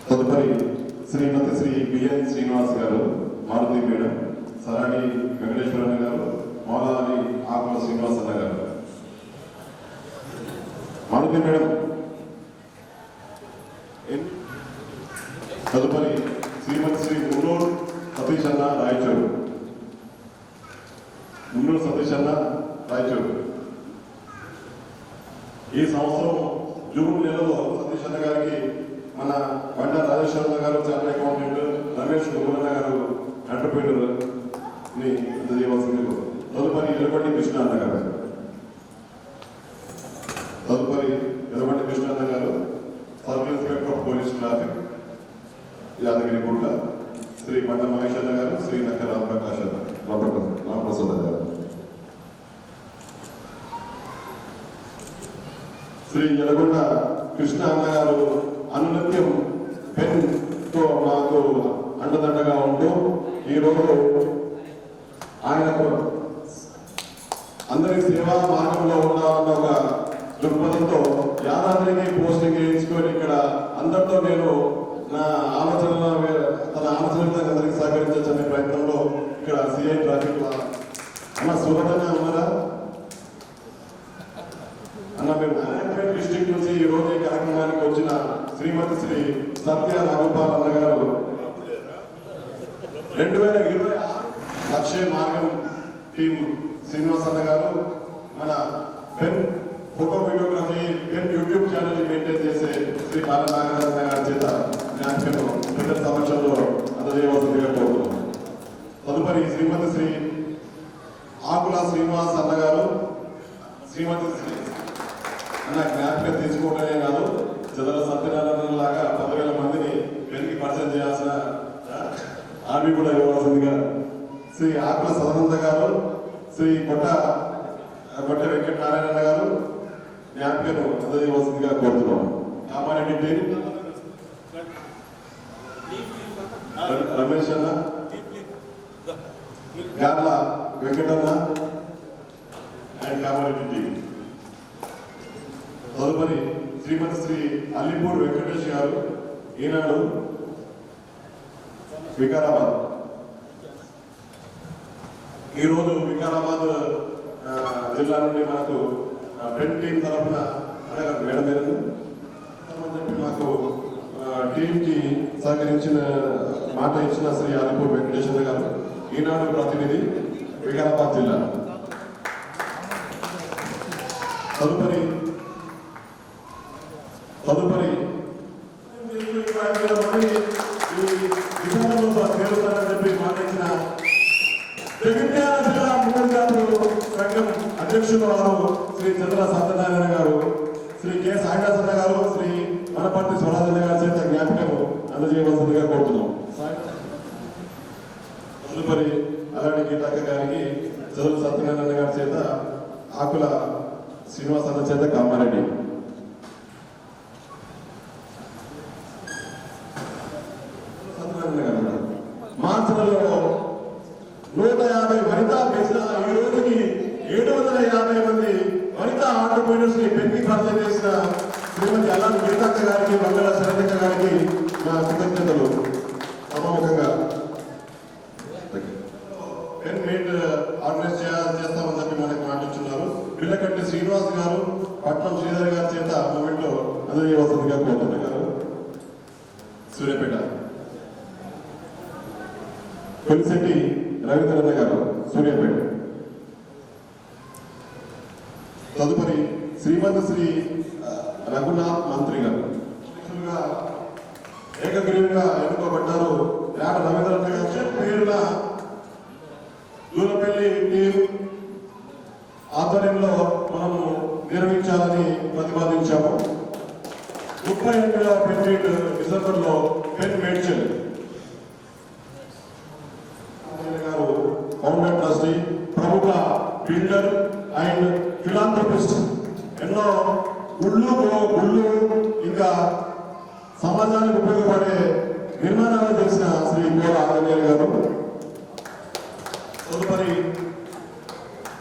తదుపరి శ్రీమతి శ్రీ బిఎన్ శ్రీనివాస్ గారు, మారుతి మేడం, సరాణి వెంకటేశ్వరన్న గారు, మౌలాలి ఆకుల శ్రీనివాస్ అన్న గారు. మారుతి మేడం. తదుపరి శ్రీమతి శ్రీ మున్నూరు సతీష్ అన్న రాయచూరు. మున్నూరు సతీష్ అన్న రాయచూరు. ఈ సంవత్సరం జూన్ నెలలో సతీష్ అన్న గారికి మన బండ రాజేశ్వరన్న గారు చార్టెడ్ అకౌంటెంట్, రమేష్ గురువన్న గారు ఎంటర్ప్రీనర్ ని అందజేయవలసింది. తదుపరి ఎలుగొండి కృష్ణ అన్న గారు. తదుపరి ఎలుగొండి కృష్ణ అన్న గారు, circle inspector of police traffic, Yadagirigutta. Shri Banda Mahesh అన్న గారు, శ్రీ నక్క రామప్రకాష్ రామప్రసాద్ గారు. శ్రీ ఎలగొండ కృష్ణ అన్న గారు అనునిత్యం పెన్ తో మాకు అండదండగా ఉంటూ ఈరోజు ఆయనకు అందరి సేవా మార్గంలో ఉన్నామన్న ఒక దృక్పథంతో యాదాద్రికి పోస్టింగ్ వేయించుకొని ఇక్కడ అందరితో నేను నా ఆలోచన తన ఆలోచనతో అందరికి సహకరించచ్చనే ప్రయత్నంలో ఇక్కడ సిఐ ట్రాఫిక్ అన్న సులభంగా ఉన్నారా అన్న మేము నారాయణపేట డిస్ట్రిక్ట్ నుంచి ఈ రోజు ఈ కార్యక్రమానికి వచ్చిన శ్రీమతి శ్రీ సత్య రాఘోపాల్ అన్న గారు 2026 లక్ష్య మార్గం టీం శ్రీనివాస్ అన్న గారు మన pen photo videography pen YouTube channel maintain చేసే శ్రీ బాలనాగరాజన్న గారి చేత జ్ఞాపకం పెద్దల సమక్షంలో అందజేయవలసిందిగా కోరుతున్నాం. తదుపరి శ్రీమతి శ్రీ ఆకుల శ్రీనివాస్ అన్న గారు శ్రీమతి శ్రీ అన్న జ్ఞాపకం తీసుకోవడమే కాదు జదల సత్యనారాయణ లాగా 10,000 మందిని పెరిగి పరిచయం చేయాల్సిన ఆమె కూడా ఇవ్వాల్సిందిగా శ్రీ ఆకుల సదానంద గారు శ్రీ కొట్ట వెంకటనారాయణ గారు జ్ఞాపకం అందజేయవలసిందిగా కోరుతున్నాం. కామారెడ్డి రమేష్ అన్న గార్ల వెంకటన్న అండ్ కామారెడ్డి. తదుపరి శ్రీమతి శ్రీ అల్లిపూర్ వెంకటేష్ గారు ఈనాడు వికారాబాద్. ఈరోజు వికారాబాద్ జిల్లా నుండి మనకు ఫ్రెండ్ టీం తరఫున మేడం చెప్పి మాకు టీంకి సహకరించిన మాట ఇచ్చిన శ్రీ అల్లిపూర్ వెంకటేశ్వర గారు ఈనాడు ప్రతినిధి వికారాబాద్ జిల్లా. తదుపరి చేరుతారని చెప్పి మాట ఇచ్చిన జగిత్యాల జిల్లా మూడు సంఘం అధ్యక్షులు వారు శ్రీ చంద్ర సత్యనారాయణ గారు, శ్రీ కె సాయినాథన్న గారు, శ్రీ మనపర్తి స్వరాజన్న గారి చేత జ్ఞాపకం అందజేయవలసిందిగా కోరుతున్నాం. తదుపరి అలాంటి గీతాక గారికి చదువు సత్యనారాయణ గారి చేత ఆకుల శ్రీనివాస్ అన్న చేత కామారెడ్డి. మార్చిలో 150 వనితా బేసిన ఈ రోజుకి 750 మంది వనితా ఆంటర్‌ప్రెన్యూర్స్ ని పెట్టి పరిచయం చేసిన శ్రీమతి అలాంటి గీతక్క గారికి, మంగళ శరణ్యక్క గారికి నా కృతజ్ఞతలు. సమాముఖంగా పెన్ మీట్ ఆర్గనైజ్ చేస్తామని చెప్పి మనకు మాటిస్తున్నారు. పిల్లకట్టి శ్రీనివాస్ గారు, పట్నం శ్రీధర్ గారి చేత మూమెంట్లో అందజేయవలసిందిగా కోరుతున్నారు. సూర్యాపేట కొలిశెట్టి రవీంద్రనాథ్ గారు సూర్యాపేట. తదుపరి శ్రీమతి శ్రీ రఘునాథ్ మంత్రి గారు ఏకగ్రీవంగా ఎన్నుకోబడ్డారు. యాడ రవీంద్రనాథ్ గారు పేరున దూరపల్లి టీం ఆధ్వర్యంలో మనము నిర్వహించాలని ప్రతిపాదించాము. 38వ పెన్ మీట్ డిసెంబర్లో పెన్ మేడ్చల్ గారు ఫౌండర్ ట్రస్టీ, ప్రముఖ బిల్డర్ అండ్ ఫిలాంథ్రపిస్ట్, ఎన్నో గుళ్ళు ఇంకా సమాజానికి ఉపయోగపడే నిర్మాణాలు చేసిన శ్రీ గోడ ఆంజనేయులు గారు. తదుపరి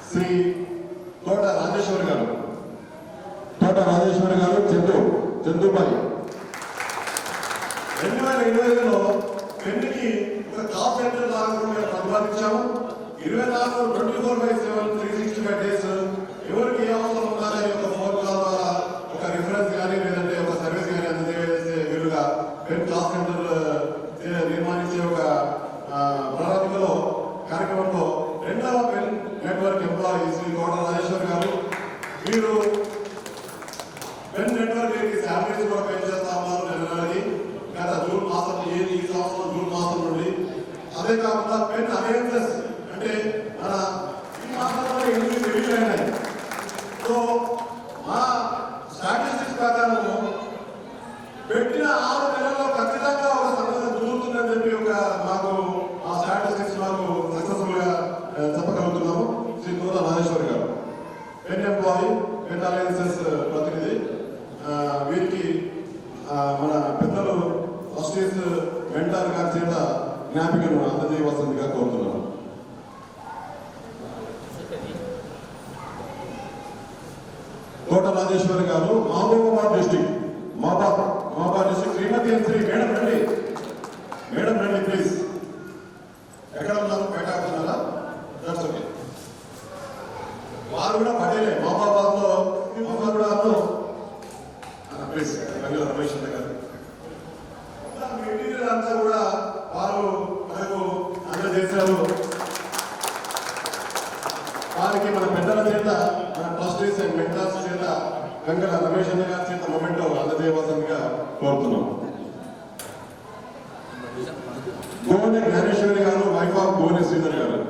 శ్రీ తోట రాజేశ్వరి గారు చందుబాయి. 2020లో పెన్నుకి ఒక జాబ్ సెంటర్ లాగా మేము ప్రతిపాదించాము. 24/7 365 డేస్ ఎవరికి ఏ అవసరం ఉండాలని ఒక ఫోన్ కాల్ ద్వారా ఒక రిఫరెన్స్ కానీ లేదంటే ఒక సర్వీస్ కానీ అందజేసే వీలుగా పెన్ జాబ్ సెంటర్ నిర్మాణించే ఒక ప్రణాళికలో కార్యక్రమంలో 2వ పెన్ నెట్వర్క్ ఎంప్లాయీ శ్రీ కోట రాజేశ్వర్ గారు, మీరు పెన్ నెట్వర్క్ శాలరీస్ కూడా పే చేస్తా ఉన్నారు నెలకి గత జూన్ మాసం ఈ సంవత్సరం జూన్ మాసం నుండి. అదే కాకుండా పెన్ అవేర్నెస్ అంటే మన ఈ మాసంలో 8 రిలీజ్ అయినాయి. సో మా స్టాటిస్టిక్స్ ప్రకారము పెట్టిన 6 నెలల్లో ఖచ్చితంగా ఒక సంఘటన జరుగుతుందని చెప్పి ఒక మాకు ఆ స్టాటిస్టిక్స్ మాకు సక్సెస్ఫుల్ గా చెప్పగలుగుతున్నాము. శ్రీ కోట రాజేశ్వరి గారు పెన్ ఎంప్లాయీ, పెన్ అలయన్సెస్ ప్రతినిధి. వీరికి మన పెద్దలు ఫస్టీస్ మెంటార్ గారి చేత Kota Rajeshwari garu, Mahabubabad district, Mahabubabad district, Shrimati N Sri madam రండి, మేడం రండి ప్లీజ్. ఎక్కడ ఉన్నారు? బయట ఆడుతున్నారా? That's okay. వారు కూడా పటేలే, మహబూబాబాద్లో మహబూబాబాద్లో ప్లీజ్ రమేష్ గారు. మెటీరియల్ అంతా కూడా వారు మనకు అందజేశారు. వారికి మన పెద్దల చేత, మన ట్రస్టీస్ అండ్ మెంటర్స్ చేత, గంగల రమేష్ అన్న గారి చేత మొమెంటో అందజేయవలసిందిగా కోరుతున్నాం. గోనె జ్ఞానేశ్వరి గారు, వైఫ్ ఆఫ్ గోనె శ్రీధర్ గారు.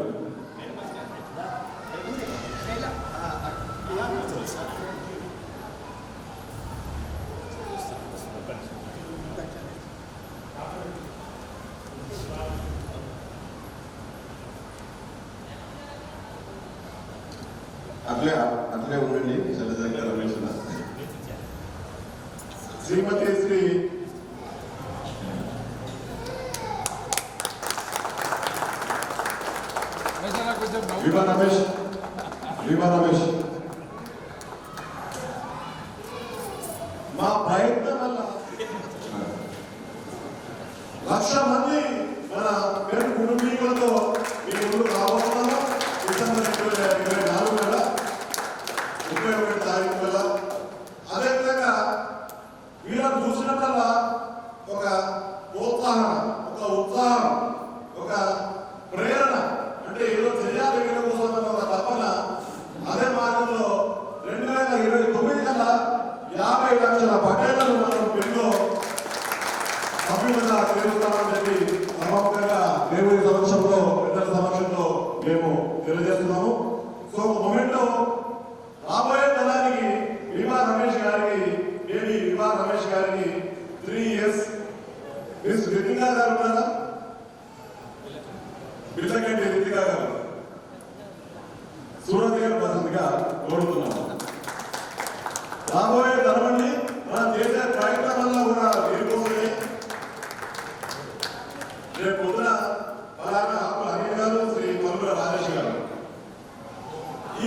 అట్లే ఉండండి. శైలజ రమేష్ శ్రీమతి శ్రీ వివా రమేష్ మా ప్రయత్నం వల్ల 1,00,000 మంది మన పేరు కుటుంబీకులతో మీ ముందు రాబోతున్నాము. డిసెంబర్ 24 కల్లా, 31 తారీఖు కల్లా. అదేవిధంగా వీళ్ళని చూసినప్పుడల్లా ఒక ప్రోత్సాహన, ఒక ఉత్సాహం, ఒక ప్రేరణ, అంటే ఏదో చేయాలి వీళ్ళ కోసం ఒక తపన. అదే మార్గంలో 2029 కల్లా 50 లక్షల పటేళ్లను మనం పెళ్ళో సభ్యులుగా చేరుస్తామని చెప్పి సమగ్రంగా దేవుడి సమక్షంలో, పెద్దల సమక్షంలో మేము తెలియజేస్తున్నాము. సో మొమెంటో రాబోయే తరానికి వివా రమేష్ గారికి, బేబీ వివా రమేష్ గారికి 3 years మిస్ రితికా గారు ఉన్నారా? బిల్లకంటి రితికా గారు సూరత్ గారు వసంతగా కోరుతున్నాము. రాబోయే తరమండి మనం చేసే ప్రయత్నం వల్ల కూడా వీరికోసమే. రేపు పొద్దున పలానా అనిల్ గారు, శ్రీ మల్లుల రాజేష్ గారు.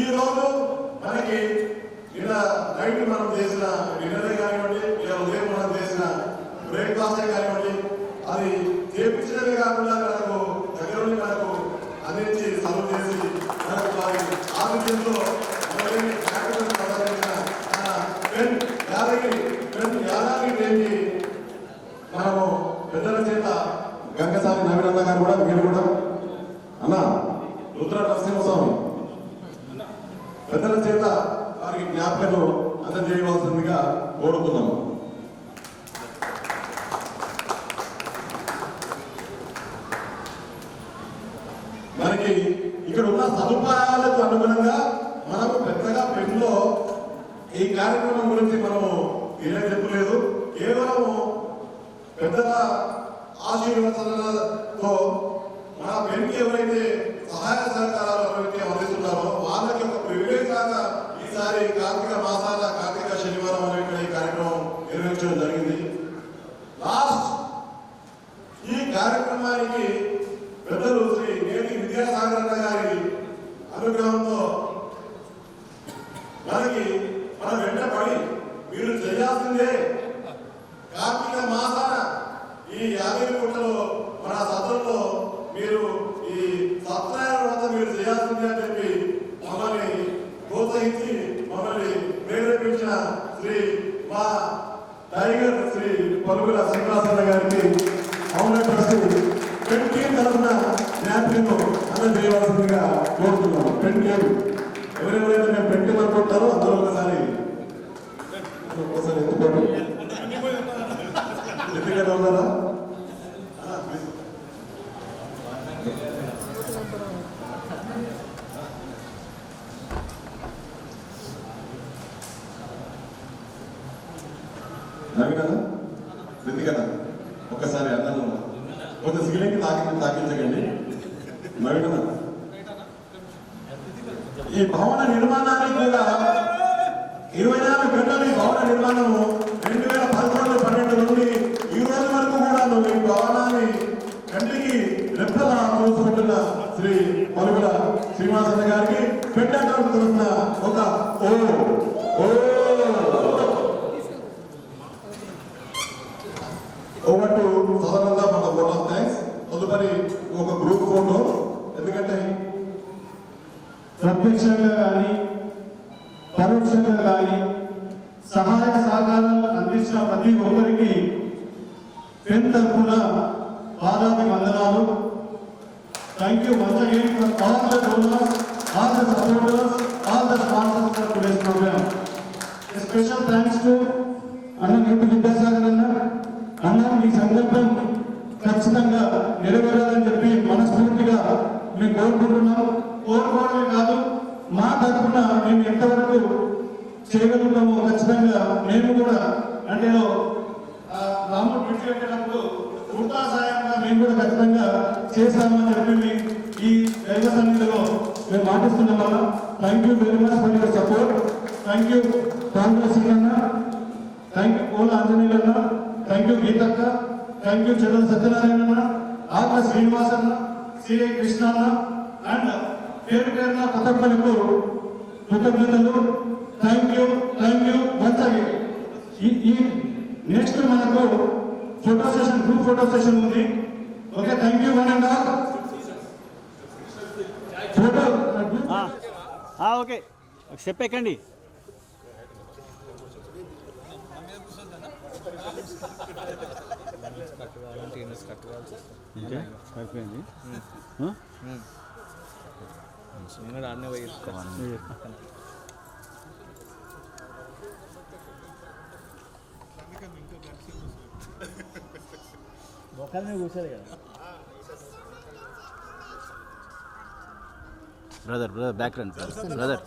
ఈ రోజు మనకి నిన్న నైట్ మనం చేసిన డిన్నరే కానివ్వండి, ఇలా ఉదయం మనం చేసిన బ్రేక్ఫాస్టే కానివ్వండి, అది చేపించడమే కాకుండా మనకు దగ్గర నుండి మనకు అందించి సర్వ్ చేసి మనకు వారి ఆరోగ్యంతో యాదాగిరి మనము పెద్దల చేత గంగసాని నవీనన్న గారు కూడా, మీరు కూడా అన్న రుద్ర నరసింహస్వామి పెద్దల చేత వారికి జ్ఞాపకను అందజేయవలసిందిగా కోరుతున్నాము. మనకి ఇక్కడ ఉన్న సదుపాయాలకు అనుగుణంగా మనము పెద్దగా పెన్లో ఈ కార్యక్రమం గురించి మనము ఏం చెప్పలేదు. కేవలము పెద్దల ఆశీర్వచనలతో మన పెన్కి ఎవరైతే సహాయ సహకారాలు ఎవరైతే అందిస్తున్నారో వాళ్ళకి ఒక ప్రివిలేజ్ లాగా ఈసారి కార్తీక మాసాల కార్తీక శనివారం అనే ఇక్కడ ఈ కార్యక్రమం నిర్వహించడం జరిగింది. లాస్ట్ ఈ కార్యక్రమానికి పెద్దలు శ్రీ నేటి విద్యాసాగర్ గారి అనుగ్రహంతో మనకి మన వెంట పడి మీరు చేయాల్సిందే కార్తీక మాసాన ఈ 50 కోట్లలో మన సత్రంలో మీరు ఈ సత్యనారాయణ వ్రతం మీరు చేయాల్సిందే అని చెప్పి మమ్మల్ని ప్రోత్సహించి మమ్మల్ని ప్రేరేపించిన శ్రీ మా టైగర్ శ్రీ పలుగుల శ్రీనివాసన్న గారికి అవున ట్రస్ట్ పెన్ టీం తరఫున జ్ఞాపికను అందజేయవలసిందిగా కోరుతున్నాము. పెన్ టీం ఎవరెవరైతే మేము పెన్ టీం అనుకుంటారో అందరూ ఒకసారి ఎత్తుకోండి. ఎత్తుగా ఉన్నారా? నవీన రితికన ఒక్కసారి అన్నను కొంత సీలింగ్ తాకించకండి. నవీన ఈ భవన నిర్మాణానికి కూడా 24 గంటలు ఈ భవన నిర్మాణము 2011-12 నుండి ఈ రోజు వరకు కూడా నువ్వు ఈ భవనాన్ని కంటికి రెప్పలా చూసుకుంటున్న శ్రీ పలుగుల శ్రీనివాసన్న గారికి పెట్ట తరఫున ఒక ఓ ప్రత్యక్షంగా కానీ పరోక్షంగా కానీ సహాయ సహకారాలు అందించిన ప్రతి ఒక్కరికి పెన్ తరఫున పాదాభి వందనాలు. Thank you once again for all the donors, all the supporters, all the sponsors for today's program. Special thanks to అన్న నేటి విద్యాసాగర్ అన్న మీ సంకల్పం ఖచ్చితంగా నెరవేరాలని చెప్పి మనస్ఫూర్తిగా మేము కోరుకుంటున్నాం. కోరుకోవడమే కాదు, మా తరఫున మేము ఎంతవరకు చేయగలుగుతామో ఖచ్చితంగా మేము కూడా అంటే రాముడు విడిచి పెట్టినప్పుడు ఉల్టా సాయంగా మేము కూడా ఖచ్చితంగా చేశామని చెప్పి ఈ దైవ సన్నిధిలో మేము మాటిస్తున్నాం అన్న. Thank you very much for your support. Thank you Congress అన్న, థ్యాంక్ యూ కోల ఆంజనేయులు అన్న, thank you Geetakka, thank you Chedala Satyanarayana అన్న, ఆత్మ శ్రీనివాస్ అన్న, సిఐ కృష్ణ అన్న అండ్ పేరు పేరున కొత్తపల్లికు కృతజ్ఞతలు. Thank you once again. ఈ నెక్స్ట్ మనకు photo session, group photo session ఉంది. Okay, thank you one and all. Photo okay, step ఎక్కండి. సరిపోయింది. కూర్చోదు కదా బ్రదర్, బ్యాక్ రండి బ్రదర్.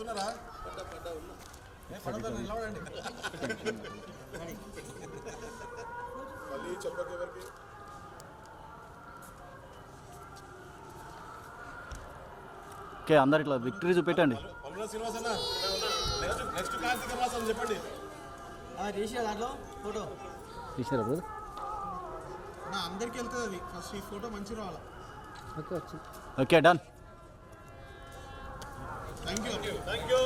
ఓకే, అందరు ఇట్లా విక్టరీ చూపెట్టండి. తీసారా బ్రదర్? అందరికి వెళ్తుంది అది. ఫస్ట్ ఈ ఫోటో మంచి రావాలా. Okay, done. Thank you.